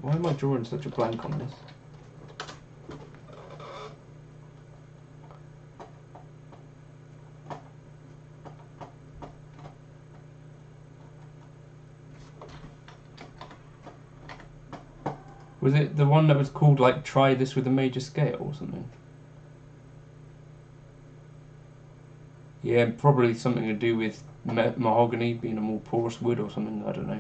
Why am I drawing such a blank on this? Was it the one that was called like "Try This with a Major Scale" or something? Yeah, probably something to do with mahogany being a more porous wood or something, I don't know.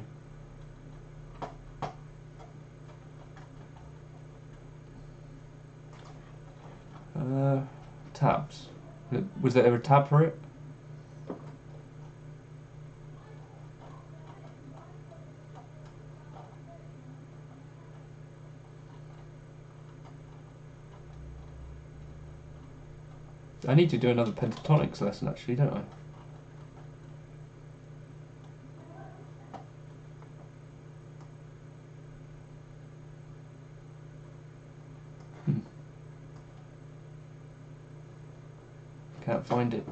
Tabs. Was there a tab for it? I need to do another pentatonics lesson actually, don't I? Can't find it.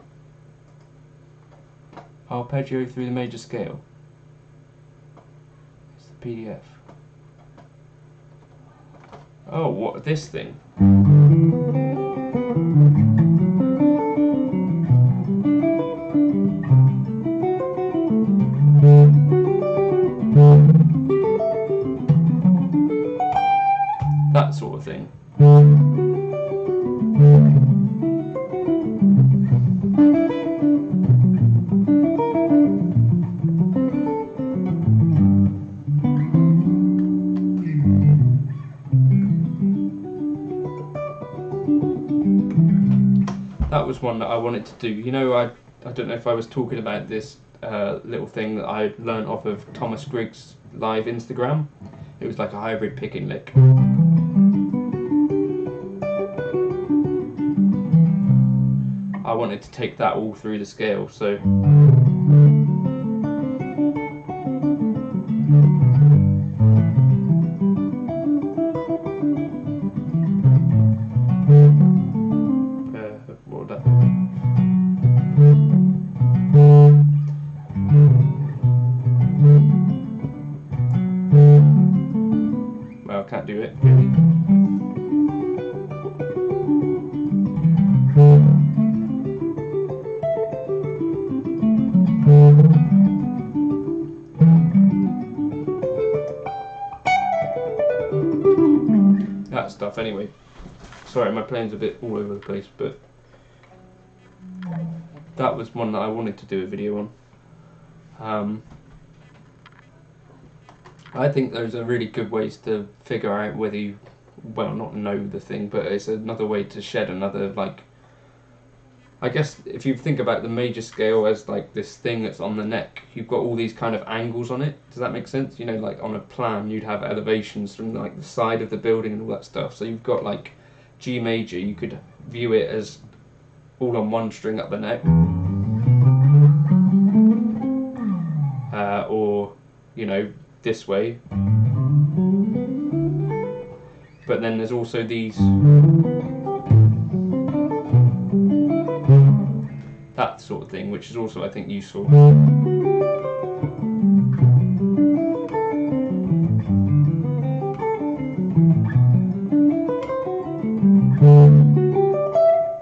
Arpeggio through the major scale. It's the PDF. Oh, what, this thing? that was one that I wanted to do. You know, I don't know if I was talking about this little thing that I learnt off of Thomas Griggs' live Instagram. It was like a hybrid picking lick. I wanted to take that all through the scale, so what would that be? Well, I can't do it really. That stuff anyway. Sorry, my playing's a bit all over the place, but that was one that I wanted to do a video on. I think those are really good ways to figure out whether you, well, not know the thing, but it's another way to shed another, like, I guess if you think about the major scale as like this thing that's on the neck, you've got all these kind of angles on it. Does that make sense? You know, like on a plan you'd have elevations from like the side of the building and all that stuff. So you've got like G major, you could view it as all on one string up the neck. Or, you know, this way. But then there's also these, that sort of thing, which is also, I think, useful.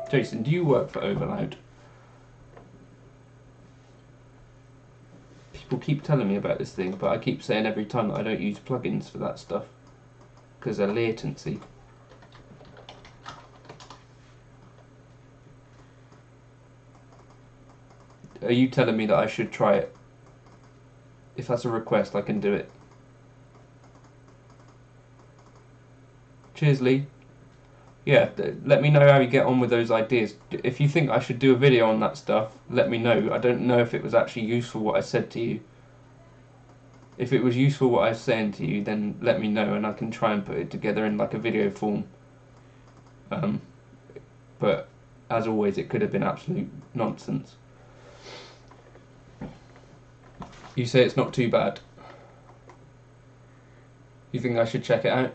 Jason, do you work for Overloud? People keep telling me about this thing, but I keep saying every time that I don't use plugins for that stuff because of latency. Are you telling me that I should try it? If that's a request, I can do it. Cheers, Lee. Yeah, let me know how you get on with those ideas. If you think I should do a video on that stuff, let me know. I don't know if it was actually useful what I said to you. If it was useful what I was saying to you, then let me know and I can try and put it together in like a video form. But as always, it could have been absolute nonsense. You say it's not too bad. You think I should check it out?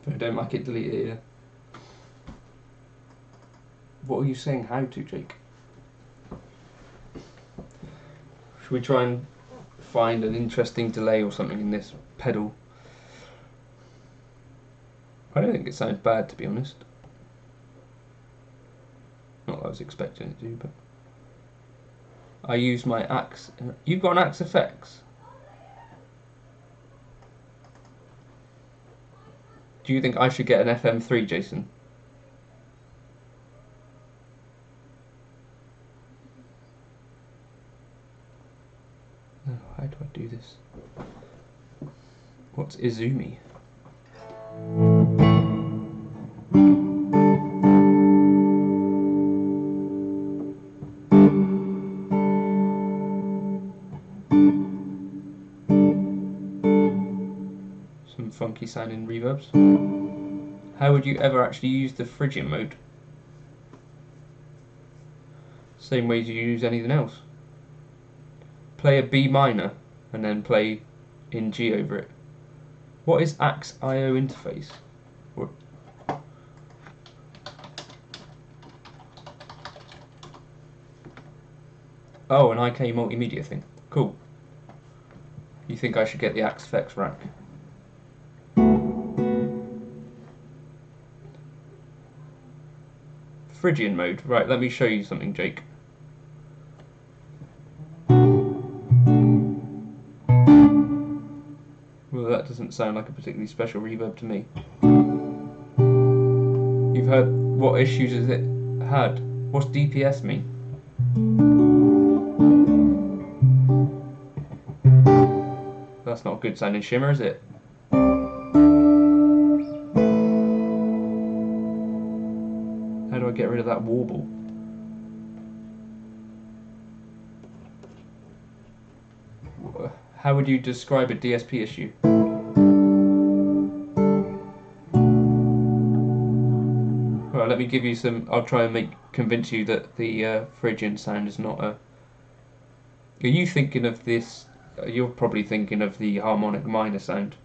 If I don't like it, delete it, yeah. What are you saying how to, Jake? Should we try and find an interesting delay or something in this pedal? I don't think it sounds bad, to be honest. Not that I was expecting it to, but I use my Axe. You've got an Axe Effects? Do you think I should get an FM3, Jason? Oh, how do I do this? What's Izumi? Some funky sounding reverbs. How would you ever actually use the Phrygian mode? Same way as you use anything else. Play a B minor and then play in G over it. What is Axe IO interface? What? Oh, an IK multimedia thing. Cool. You think I should get the Axe Effects rack? Phrygian mode. Right, let me show you something, Jake. Well, that That doesn't sound like a particularly special reverb to me. You've heard, what issues has it had? What's DPS mean? That's not a good sounding shimmer, is it? How do I get rid of that warble? How would you describe a DSP issue? Well, let me give you some. I'll try and convince you that the Phrygian sound is not a. Are you thinking of this? You're probably thinking of the harmonic minor sound.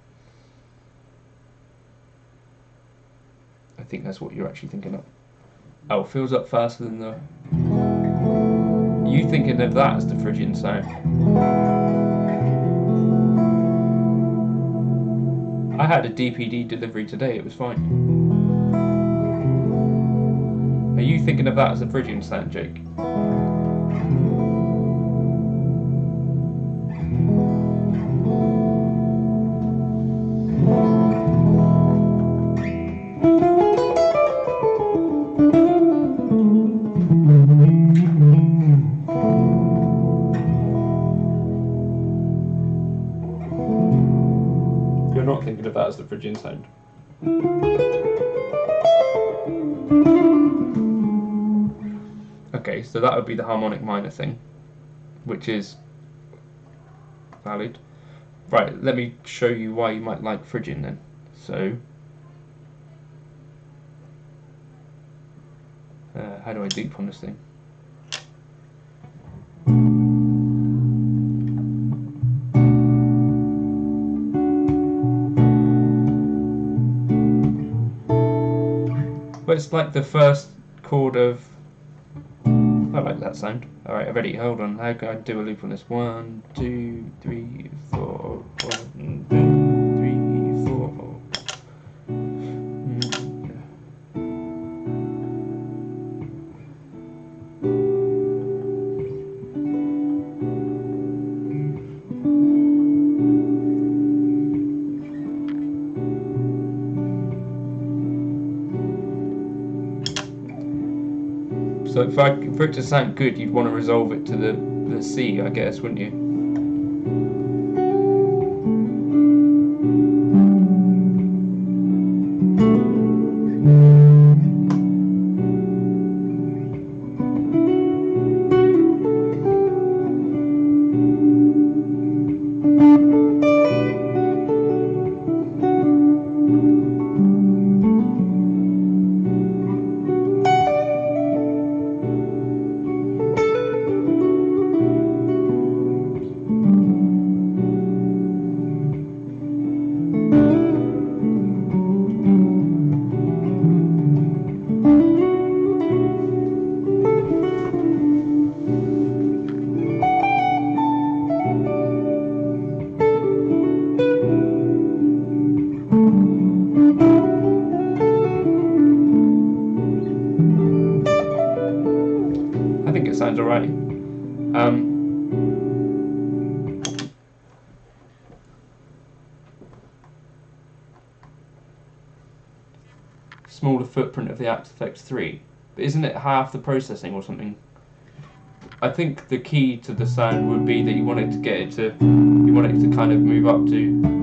I think that's what you're actually thinking of. Oh, it fills up faster than the. Are you thinking of that as the Phrygian sound? I had a DPD delivery today, it was fine. Are you thinking of that as a Phrygian sound, Jake? You're not thinking of that as the Phrygian sound. Okay, so that would be the harmonic minor thing, which is valid. Right, let me show you why you might like Phrygian then. So, how do I loop on this thing? Well, it's like the first chord of. I like that sound. Alright, ready, hold on. How can I do a loop on this? 1, 2, 3, 4. 1, 2, 3, 4. So for it to sound good, you'd want to resolve it to the C, I guess, wouldn't you? I think it sounds alright. Smaller footprint of the Act Effects 3, but isn't it half the processing or something? I think the key to the sound would be that you want it to kind of move up to.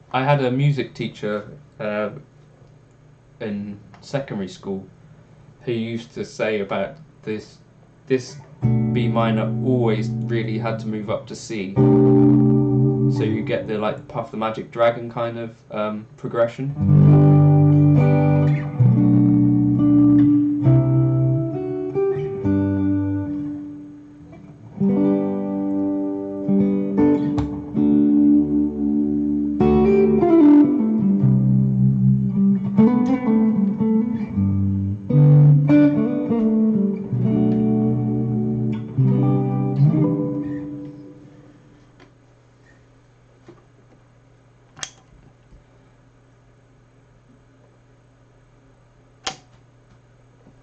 I had a music teacher in secondary school who used to say about this B minor always really had to move up to C, so you get the like Puff the Magic Dragon kind of progression.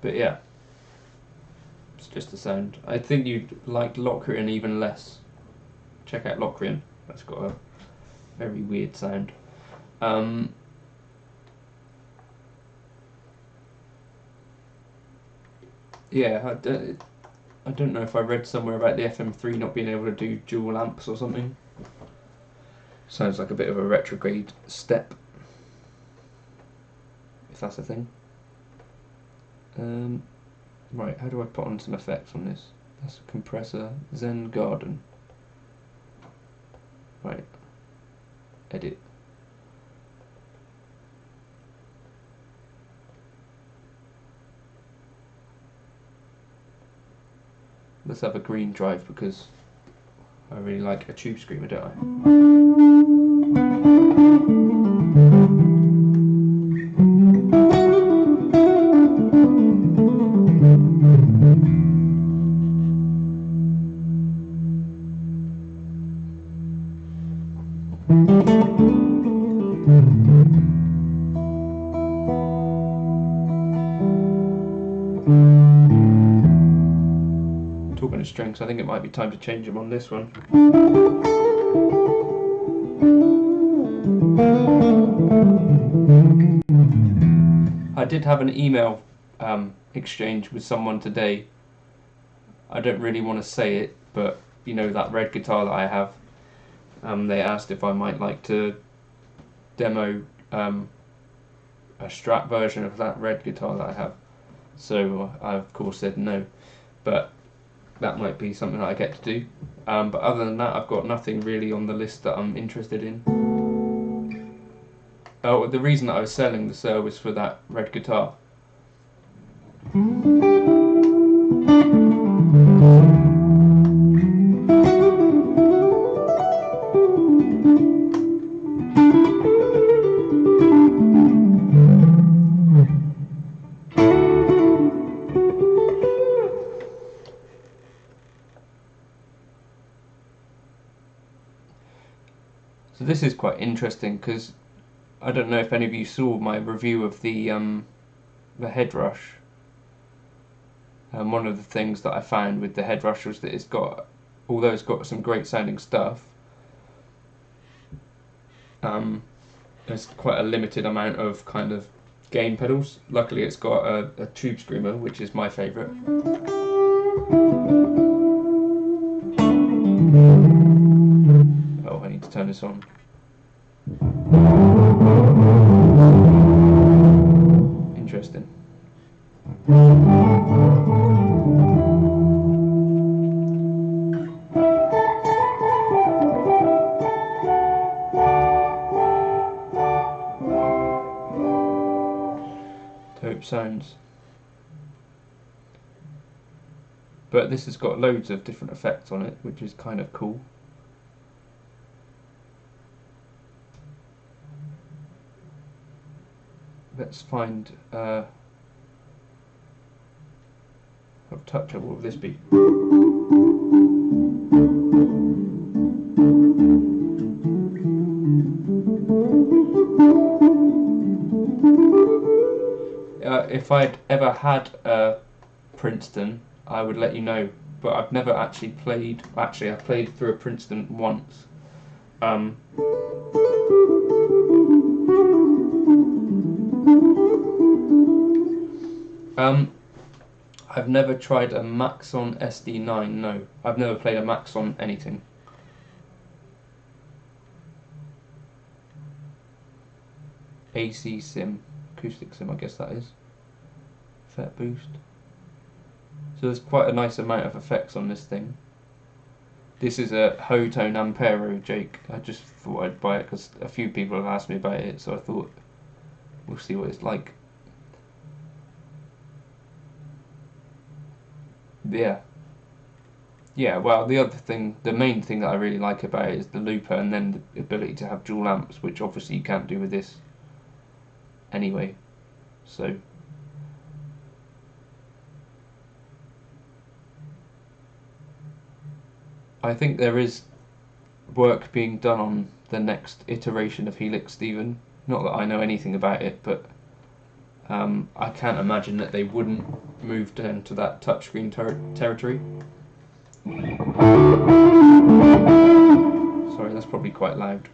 But yeah, it's just the sound. I think you'd like Locrian even less. Check out Locrian. That's got a very weird sound. Yeah, I don't know if I read somewhere about the FM3 not being able to do dual amps or something. Sounds like a bit of a retrograde step, if that's a thing. Right, how do I put on some effects on this? That's a compressor, Zen Garden. Right, edit. Let's have a green drive because I really like a tube screamer, don't I? Talking of strings, I think it might be time to change them on this one. I did have an email exchange with someone today. I don't really want to say it, but you know that red guitar that I have. They asked if I might like to demo a Strat version of that red guitar that I have. So I of course said no, but that might be something that I get to do. But other than that, I've got nothing really on the list that I'm interested in. Oh, the reason that I was selling the sale was for that red guitar. So this is quite interesting because I don't know if any of you saw my review of the head rush. One of the things that I found with the head rush was that it's got, although it's got some great sounding stuff, there's quite a limited amount of kind of gain pedals. Luckily it's got a tube screamer, which is my favourite. Oh, I need to turn this on. Interesting. Dope sounds. But this has got loads of different effects on it, which is kind of cool. Let's find how touchable will this be? If I'd ever had a Princeton, I would let you know, but I've never actually played. Actually, I played through a Princeton once. I've never tried a Maxon SD9, no. I've never played a Maxon anything. AC sim, acoustic sim I guess that is. Effect boost. So there's quite a nice amount of effects on this thing. This is a Hotone Ampero, Jake. I just thought I'd buy it because a few people have asked me about it, so I thought we'll see what it's like. Yeah, well, the main thing that I really like about it is the looper and then the ability to have dual amps, which obviously you can't do with this anyway. So I think there is work being done on the next iteration of Helix, Stephen. Not that I know anything about it, but I can't imagine that they wouldn't move down to that touchscreen territory. Sorry, that's probably quite loud.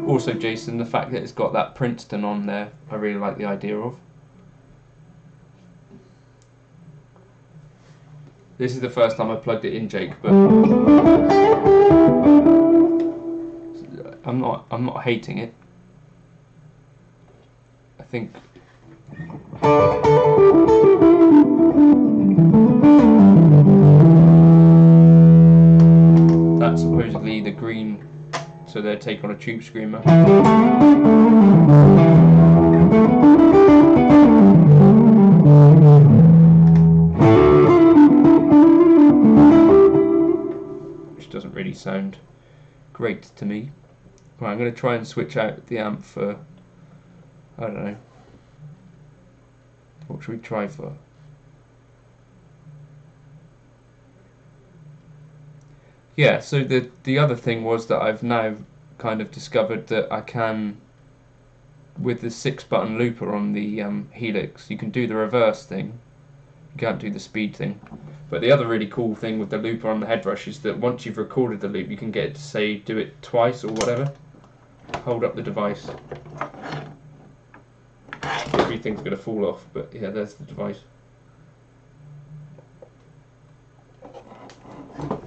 Also, Jason, the fact that it's got that Princeton on there, I really like the idea of. This is the first time I plugged it in, Jake, but I'm not hating it. I think that's supposedly the green, so their take on a tube screamer. Which doesn't really sound great to me. Right, I'm going to try and switch out the amp for, I don't know, what should we try for? Yeah, so the other thing was that I've now kind of discovered that I can, with the 6-button looper on the Helix, you can do the reverse thing. You can't do the speed thing. But the other really cool thing with the looper on the headrush is that once you've recorded the loop, you can get it to say do it twice or whatever. Hold up the device. Everything's going to fall off, but yeah, there's the device.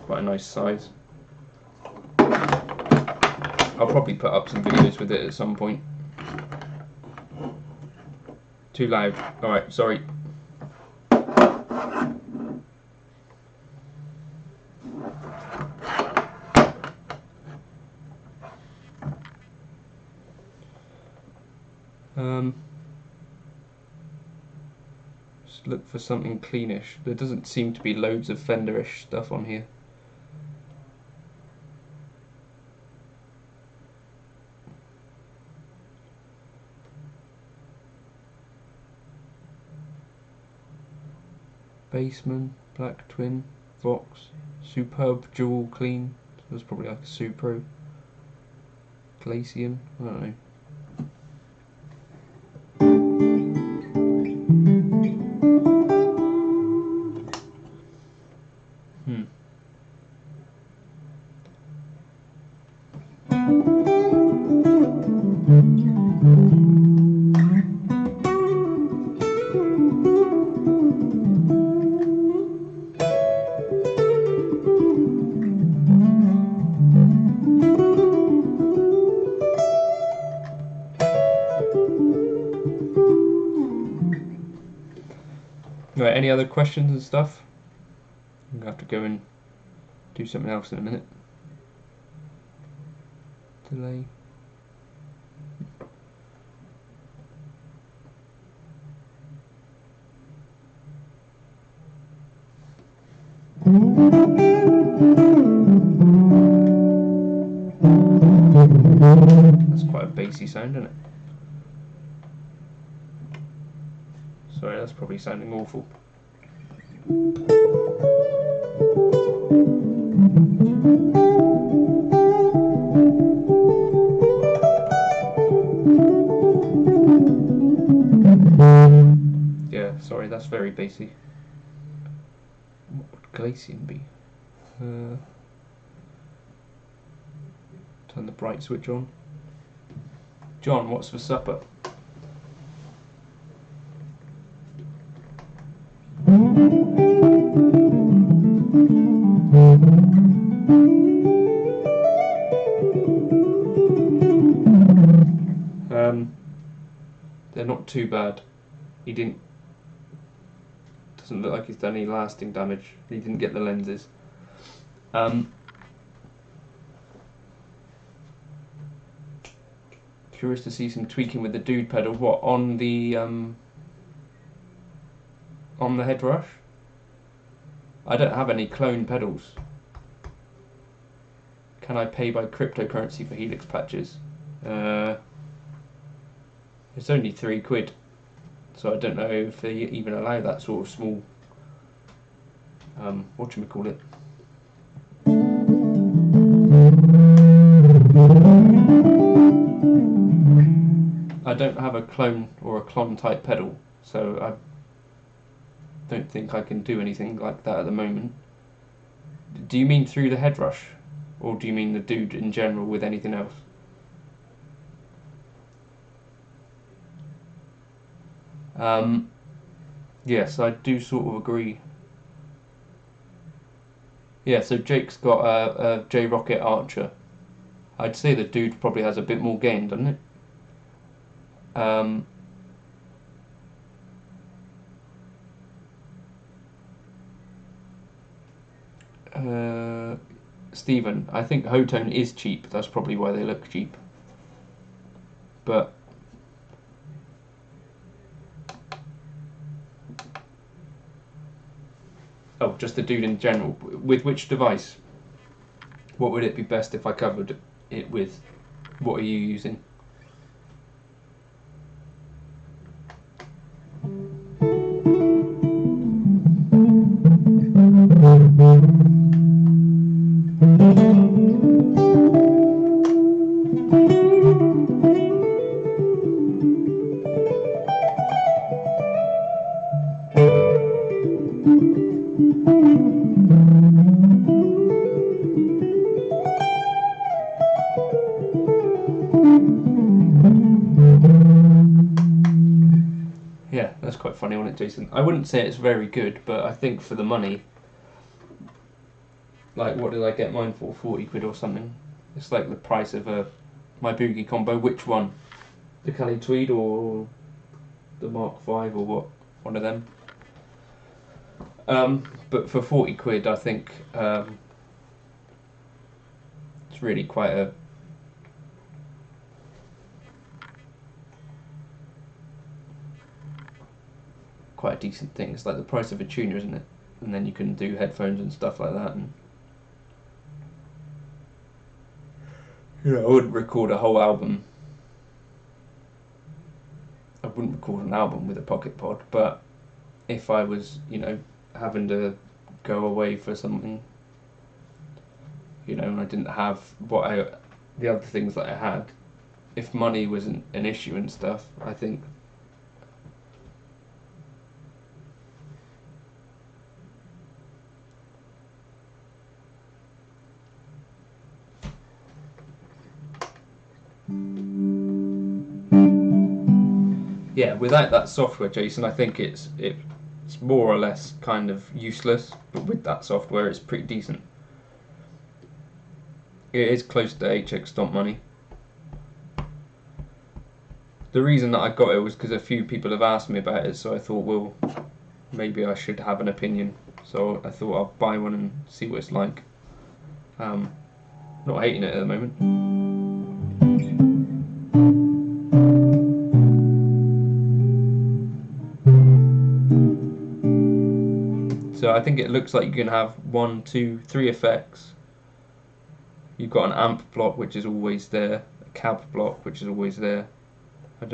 Quite a nice size. I'll probably put up some videos with it at some point. Too loud. Alright, sorry. Just look for something cleanish. There doesn't seem to be loads of Fenderish stuff on here. Bassman, Black Twin, Vox, Superb Jewel Clean. That's probably like a Supro. Glacian, I don't know. Right, any other questions and stuff? I'm going to have to go and do something else in a minute. Delay. That's quite a bassy sound, isn't it? Sorry, that's probably sounding awful. Yeah, sorry, that's very bassy. What would Glacian be? Turn the bright switch on. John, what's for supper? They're not too bad. Doesn't look like he's done any lasting damage. He didn't get the lenses. Curious to see some tweaking with the dude pedal. What, on the headrush? I don't have any clone pedals. Can I pay by cryptocurrency for Helix patches? It's only £3, so I don't know if they even allow that sort of small, whatchamacallit. I don't have a clone or a clon type pedal, so I don't think I can do anything like that at the moment. Do you mean through the headrush, or do you mean the dude in general with anything else? Yes, I do sort of agree. Yeah, so Jake's got a J Rocket Archer. I'd say the dude probably has a bit more gain, doesn't it? Stephen, I think Hotone is cheap. That's probably why they look cheap. But oh, just the dude in general. With which device? What would it be best if I covered it with? What are you using? Yeah, that's quite funny on it, Jason. I wouldn't say it's very good, but I think for the money, like, what did I get mine for? 40 quid or something. It's like the price of my Boogie combo. Which one? The Cali Tweed or the Mark 5 or what? One of them. But for 40 quid, I think it's really quite a decent thing. It's like the price of a tuner, isn't it? And then you can do headphones and stuff like that. And I wouldn't record a whole album. I wouldn't record an album with a Pocket Pod, but if I was, having to go away for something, and I didn't have the other things that I had, if money wasn't an issue and stuff, I think yeah, without that software, Jason, I think it's more or less kind of useless, but with that software it's pretty decent. It is close to HX Stomp money. The reason that I got it was because a few people have asked me about it, so I thought, well, maybe I should have an opinion. So I thought I'll buy one and see what it's like. Not hating it at the moment. So I think it looks like you can have 1, 2, 3 effects. You've got an amp block which is always there, a cab block which is always there. I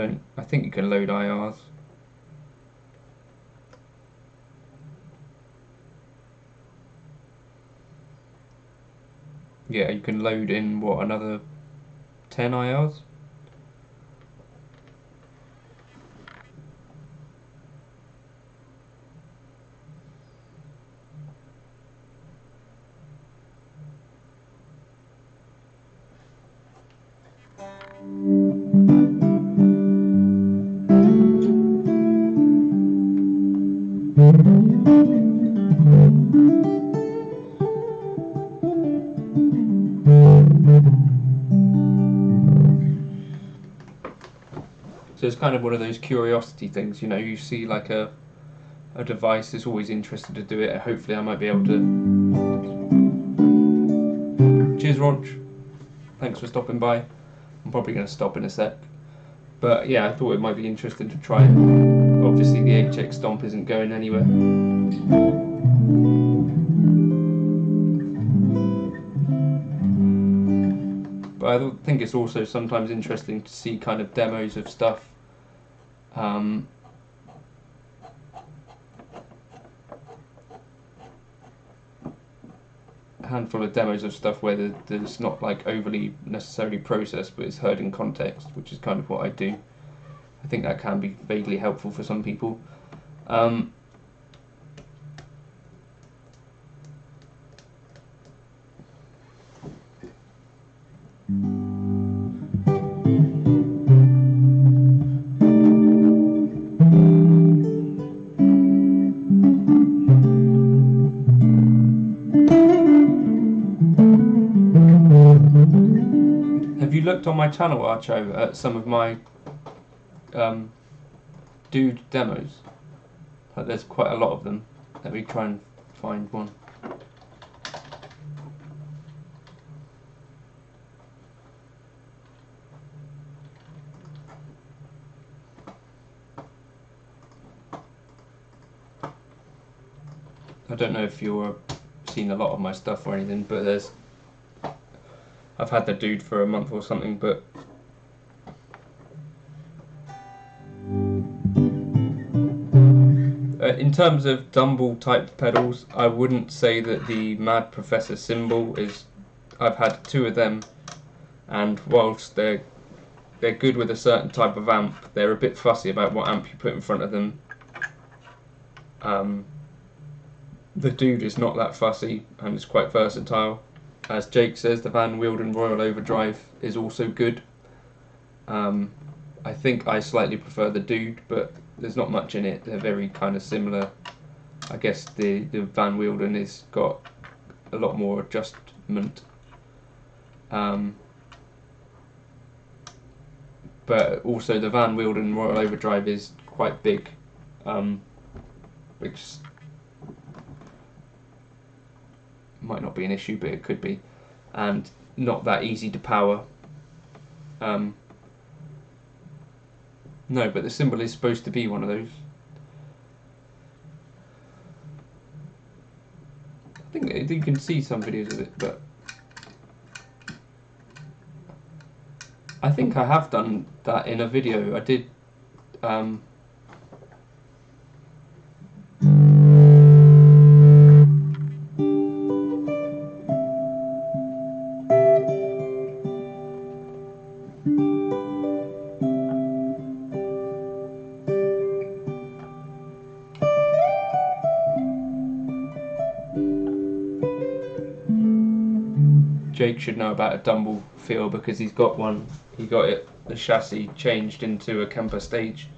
think you can load IRs. Yeah, you can load in another 10 IRs? So it's kind of one of those curiosity things, you see like a device is always interested to do it, and hopefully I might be able to. Cheers, Rog. Thanks for stopping by. I'm probably going to stop in a sec. But yeah, I thought it might be interesting to try it. Obviously the HX Stomp isn't going anywhere. But I think it's also sometimes interesting to see kind of demos of stuff. A handful of demos of stuff where there's not like overly necessarily processed, but it's heard in context, which is kind of what I do. I think that can be vaguely helpful for some people. Have you looked on my channel, Archo, at some of my dude demos? Like, there's quite a lot of them. Let me try and find one. I don't know if you've seen a lot of my stuff or anything, but I've had the dude for a month or something, but in terms of Dumble type pedals, I wouldn't say that the Mad Professor cymbal is. I've had two of them, and whilst they're good with a certain type of amp, they're a bit fussy about what amp you put in front of them. The dude is not that fussy and it's quite versatile. As Jake says, the Van Wilden Royal Overdrive is also good. I think I slightly prefer the dude, but there's not much in it. They're very kind of similar. I guess the Van Wilden has got a lot more adjustment. But also the Van Wilden Royal Overdrive is quite big, which might not be an issue, but it could be, and not that easy to power. No, but the cymbal is supposed to be one of those. I think you can see some videos of it, but I think I have done that in a video. I did. Jake should know about a Dumble feel because he's got one. He got the chassis changed into a Kemper stage.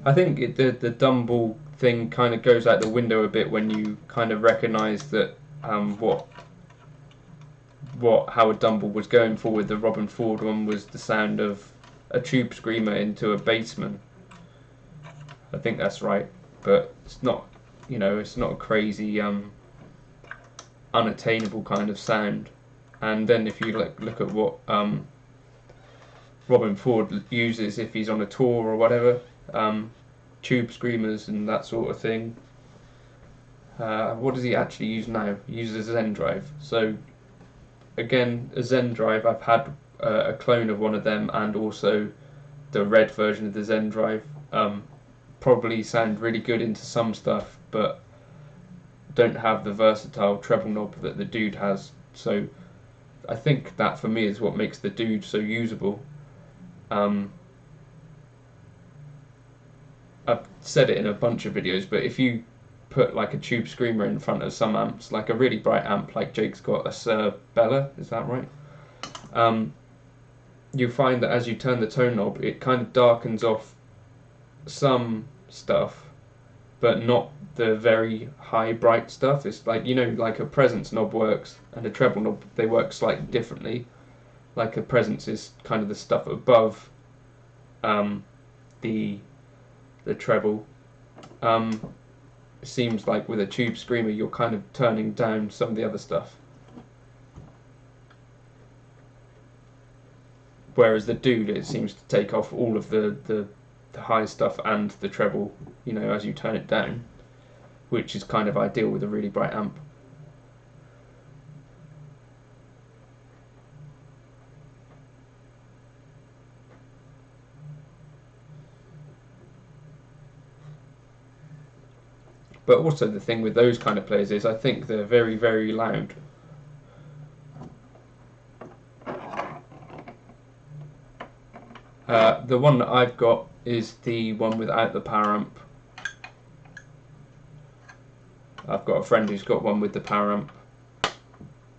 I think the Dumble thing kind of goes out the window a bit when you kind of recognise that how a Dumble was going for with the Robin Ford one was the sound of a tube screamer into a bassman. I think that's right, but it's not, it's not a crazy, unattainable kind of sound. And then if you look at what Robin Ford uses if he's on a tour or whatever, tube screamers and that sort of thing. What does he actually use now? He uses a Zen Drive. So again, a Zen Drive, I've had a clone of one of them and also the red version of the Zen Drive. Probably sound really good into some stuff, but don't have the versatile treble knob that the dude has. So I think that for me is what makes the dude so usable. I've said it in a bunch of videos, but if you put like a tube screamer in front of some amps, like a really bright amp like Jake's got, a Sir Bella, is that right? You find that as you turn the tone knob, it kind of darkens off some stuff, but not the very high bright stuff. It's like, like a presence knob works and a treble knob, they work slightly differently. Like a presence is kind of the stuff above the treble. It seems like with a tube screamer you're kind of turning down some of the other stuff. Whereas the dude, it seems to take off all of the high stuff and the treble, as you turn it down, which is kind of ideal with a really bright amp. But also the thing with those kind of players is I think they're very, very loud. The one that I've got is the one without the power amp. I've got a friend who's got one with the power amp.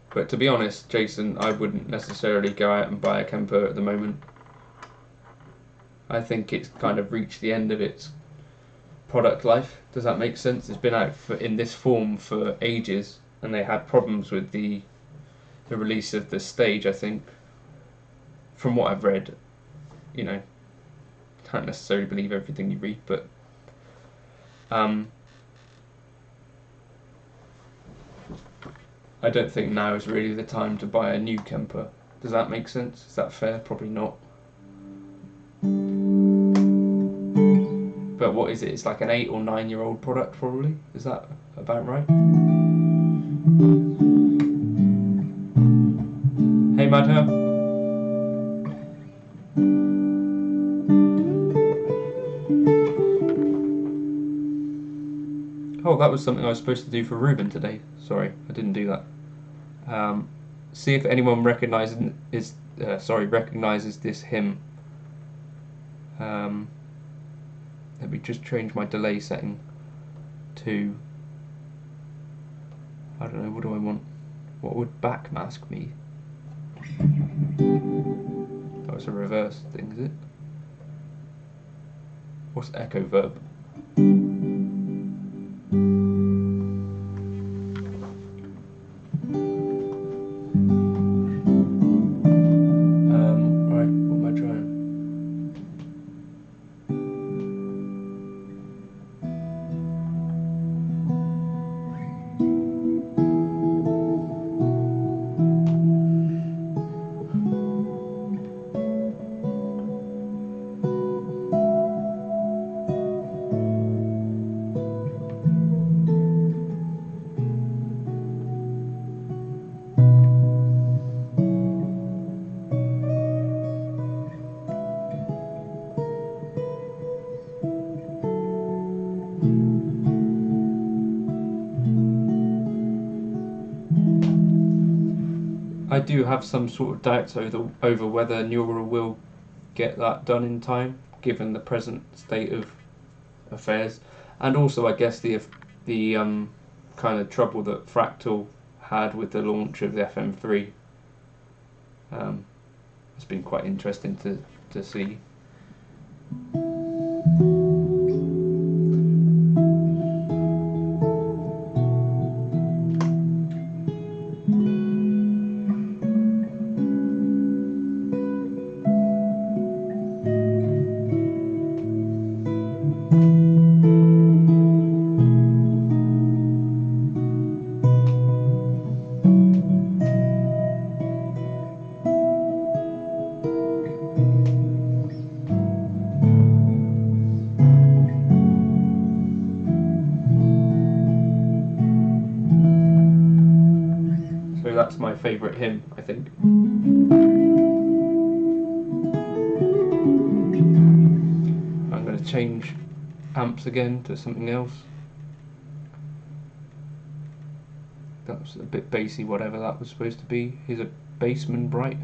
But to be honest, Jason, I wouldn't necessarily go out and buy a Kemper at the moment. I think it's kind of reached the end of its product life. Does that make sense? It's been out in this form for ages, and they had problems with the release of the stage, I think. From what I've read, you know, can't necessarily believe everything you read, but I don't think now is really the time to buy a new Kemper. Does that make sense? Is that fair? Probably not. But what is it? It's like an 8 or 9 year old product, probably. Is that about right? Hey, Madha. Oh, that was something I was supposed to do for Ruben today. Sorry, I didn't do that. See if anyone recognizes this hymn. Let me just change my delay setting to, I don't know, what do I want? What would backmask me? That was a reverse thing, is it? What's echo verb? I do have some sort of doubts over whether Neural will get that done in time, given the present state of affairs, and also I guess the kind of trouble that Fractal had with the launch of the FM3. It's been quite interesting to see. That's my favourite hymn, I think. I'm going to change amps again to something else. That was a bit bassy, whatever that was supposed to be. Here's a Bassman Bright.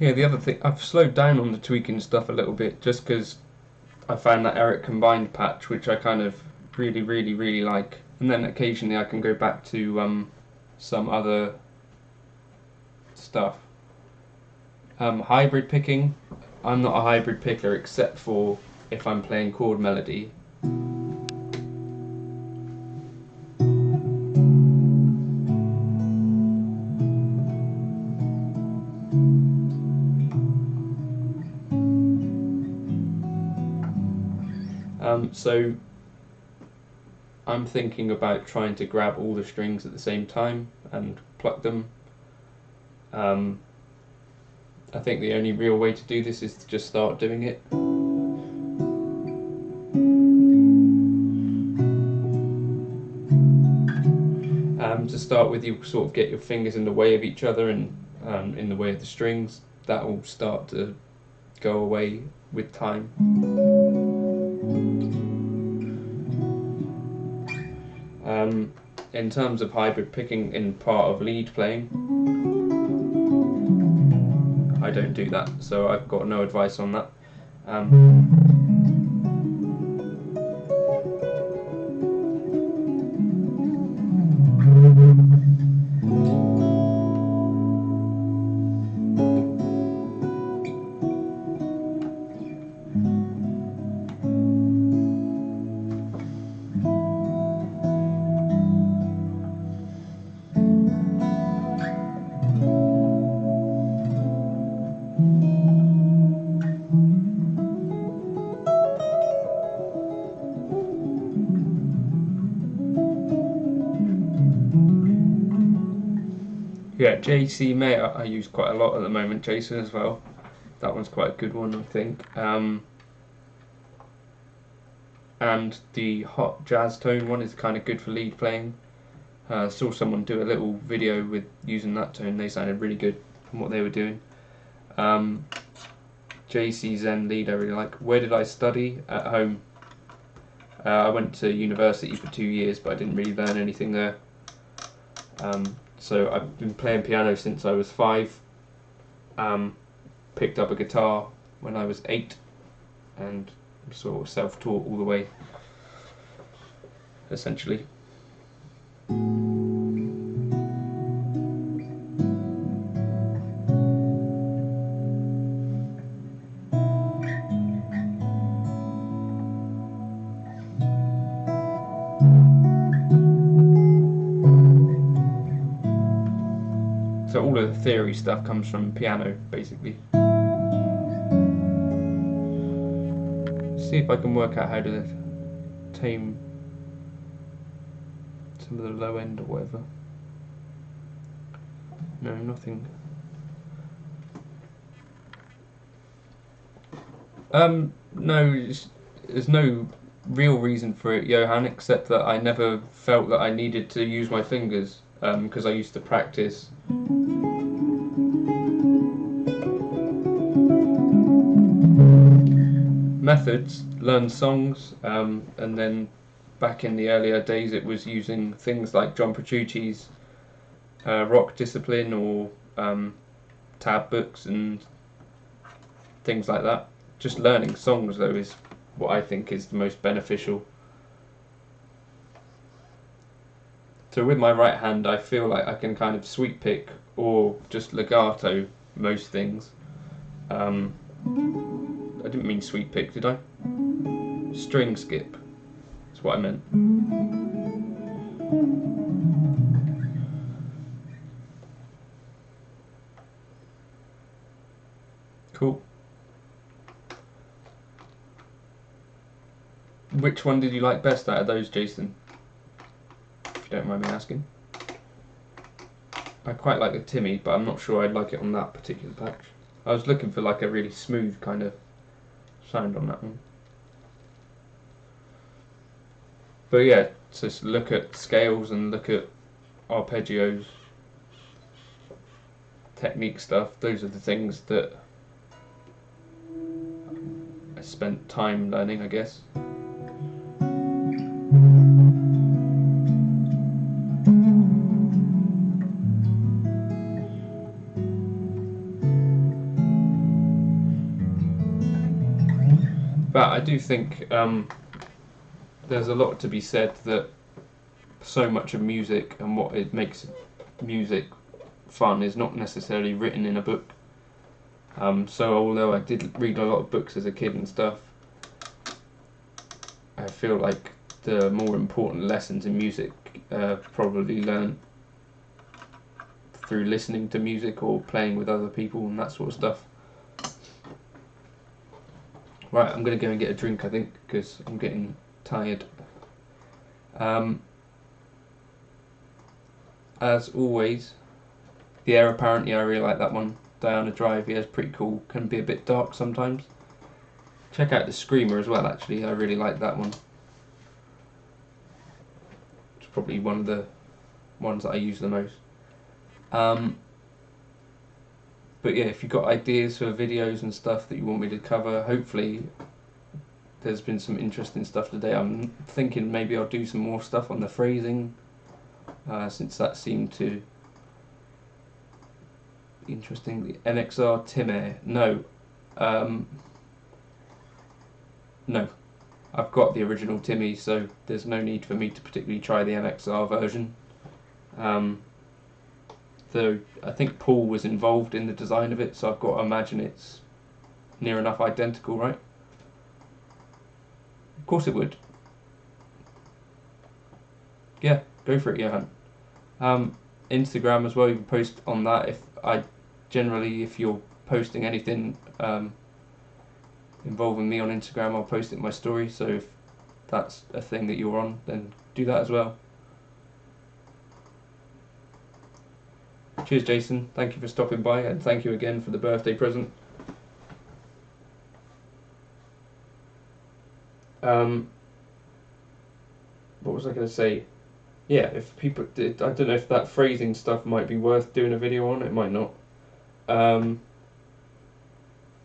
Yeah, the other thing, I've slowed down on the tweaking stuff a little bit just because I found that Eric Combined patch, which I kind of really like, and then occasionally I can go back to some other stuff. Hybrid picking, I'm not a hybrid picker except for if I'm playing chord melody. So I'm thinking about trying to grab all the strings at the same time and pluck them. I think the only real way to do this is to just start doing it. To start with, you sort of get your fingers in the way of each other and in the way of the strings. That will start to go away with time. In terms of hybrid picking in part of lead playing, I don't do that, so I've got no advice on that. Yeah, JC May I use quite a lot at the moment, Jason as well. That one's quite a good one, I think. And the hot jazz tone one is kind of good for lead playing. Saw someone do a little video with using that tone. They sounded really good from what they were doing. JC Zen lead I really like. Where did I study? At home. I went to university for 2 years, but I didn't really learn anything there. So I've been playing piano since I was 5. Picked up a guitar when I was 8, and sort of self-taught all the way, essentially. So all of the theory stuff comes from piano, basically. See if I can work out how to tame some of the low end or whatever. No, nothing. No, there's no real reason for it, Johan, except that I never felt that I needed to use my fingers, because I used to practice. Methods, learn songs, and then back in the earlier days it was using things like John Petrucci's rock discipline or tab books and things like that. Just learning songs though is what I think is the most beneficial. So with my right hand I feel like I can kind of sweep pick or just legato most things. I didn't mean sweep pick, did I? String skip. That's what I meant. Cool. Which one did you like best out of those, Jason? If you don't mind me asking. I quite like the Timmy, but I'm not sure I'd like it on that particular patch. I was looking for like a really smooth kind of sound on that one. But yeah, just look at scales and look at arpeggios, technique stuff. Those are the things that I spent time learning, I guess. But I do think there's a lot to be said that so much of music and what it makes music fun is not necessarily written in a book. So although I did read a lot of books as a kid and stuff, I feel like the more important lessons in music probably learned through listening to music or playing with other people and that sort of stuff. Right, I'm going to go and get a drink, I think, because I'm getting tired. As always, the Air Apparently, I really like that one. Diana Drive, yeah, it's pretty cool. Can be a bit dark sometimes. Check out the Screamer as well, actually. I really like that one. It's probably one of the ones that I use the most. But yeah, if you've got ideas for videos and stuff that you want me to cover, hopefully there's been some interesting stuff today. I'm thinking maybe I'll do some more stuff on the phrasing, since that seemed to be interesting. The NXR Timmer, no. No, I've got the original Timmy, so there's no need for me to particularly try the NXR version. Though I think Paul was involved in the design of it, so I've got to imagine it's near enough identical, right? Of course it would. Yeah, go for it, Johan. Instagram as well, you can post on that. If you're posting anything involving me on Instagram, I'll post it in my story, so if that's a thing that you're on, then do that as well. Cheers, Jason. Thank you for stopping by, and thank you again for the birthday present. What was I going to say? Yeah, if people did, I don't know if that phrasing stuff might be worth doing a video on. It might not.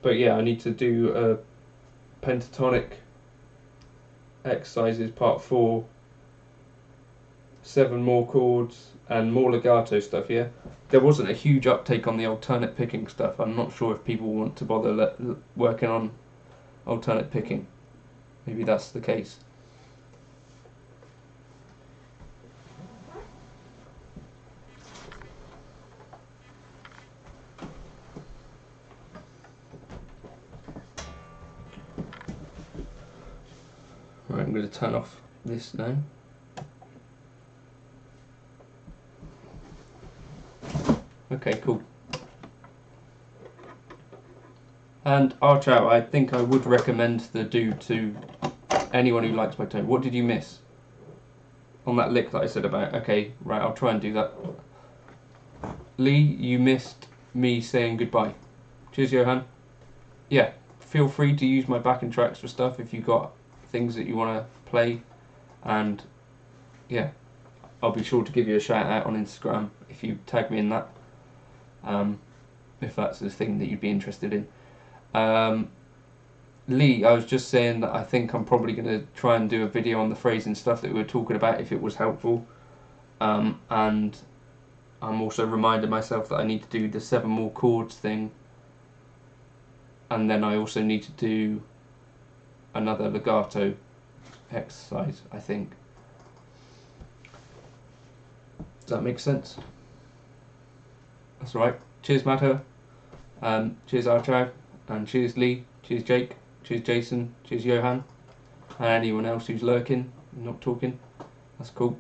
But yeah, I need to do a pentatonic exercises part 4, 7 more chords and more legato stuff. Yeah, there wasn't a huge uptake on the alternate picking stuff. I'm not sure if people want to bother working on alternate picking. Maybe that's the case. Right, I'm going to turn off this now. Okay, cool. And Archow, I think I would recommend the do to anyone who likes my tone. What did you miss on that lick that I said about? Okay, right, I'll try and do that. Lee, you missed me saying goodbye. Cheers, Johan. Yeah, feel free to use my backing tracks for stuff if you've got things that you want to play. And yeah, I'll be sure to give you a shout out on Instagram if you tag me in that. If that's the thing that you'd be interested in. Lee, I was just saying that I think I'm probably going to try and do a video on the phrasing stuff that we were talking about if it was helpful. And I'm also reminding myself that I need to do the 7 more chords thing. And then I also need to do another legato exercise, I think. Does that make sense? That's right. Cheers, Mato. Cheers, Archive. And cheers, Lee. Cheers, Jake. Cheers, Jason. Cheers, Johan. And anyone else who's lurking, not talking. That's cool.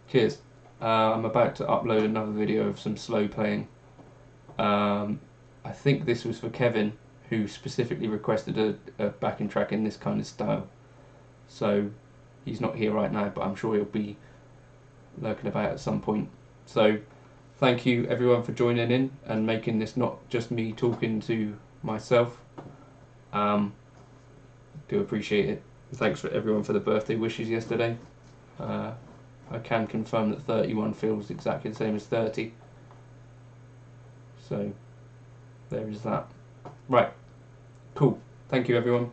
Cheers. I'm about to upload another video of some slow playing. I think this was for Kevin, who specifically requested a backing track in this kind of style. So he's not here right now, but I'm sure he'll be lurking about at some point. So thank you everyone for joining in and making this not just me talking to myself. Do appreciate it. Thanks for everyone for the birthday wishes yesterday. I can confirm that 31 feels exactly the same as 30. So there is that. Right, cool. Thank you everyone.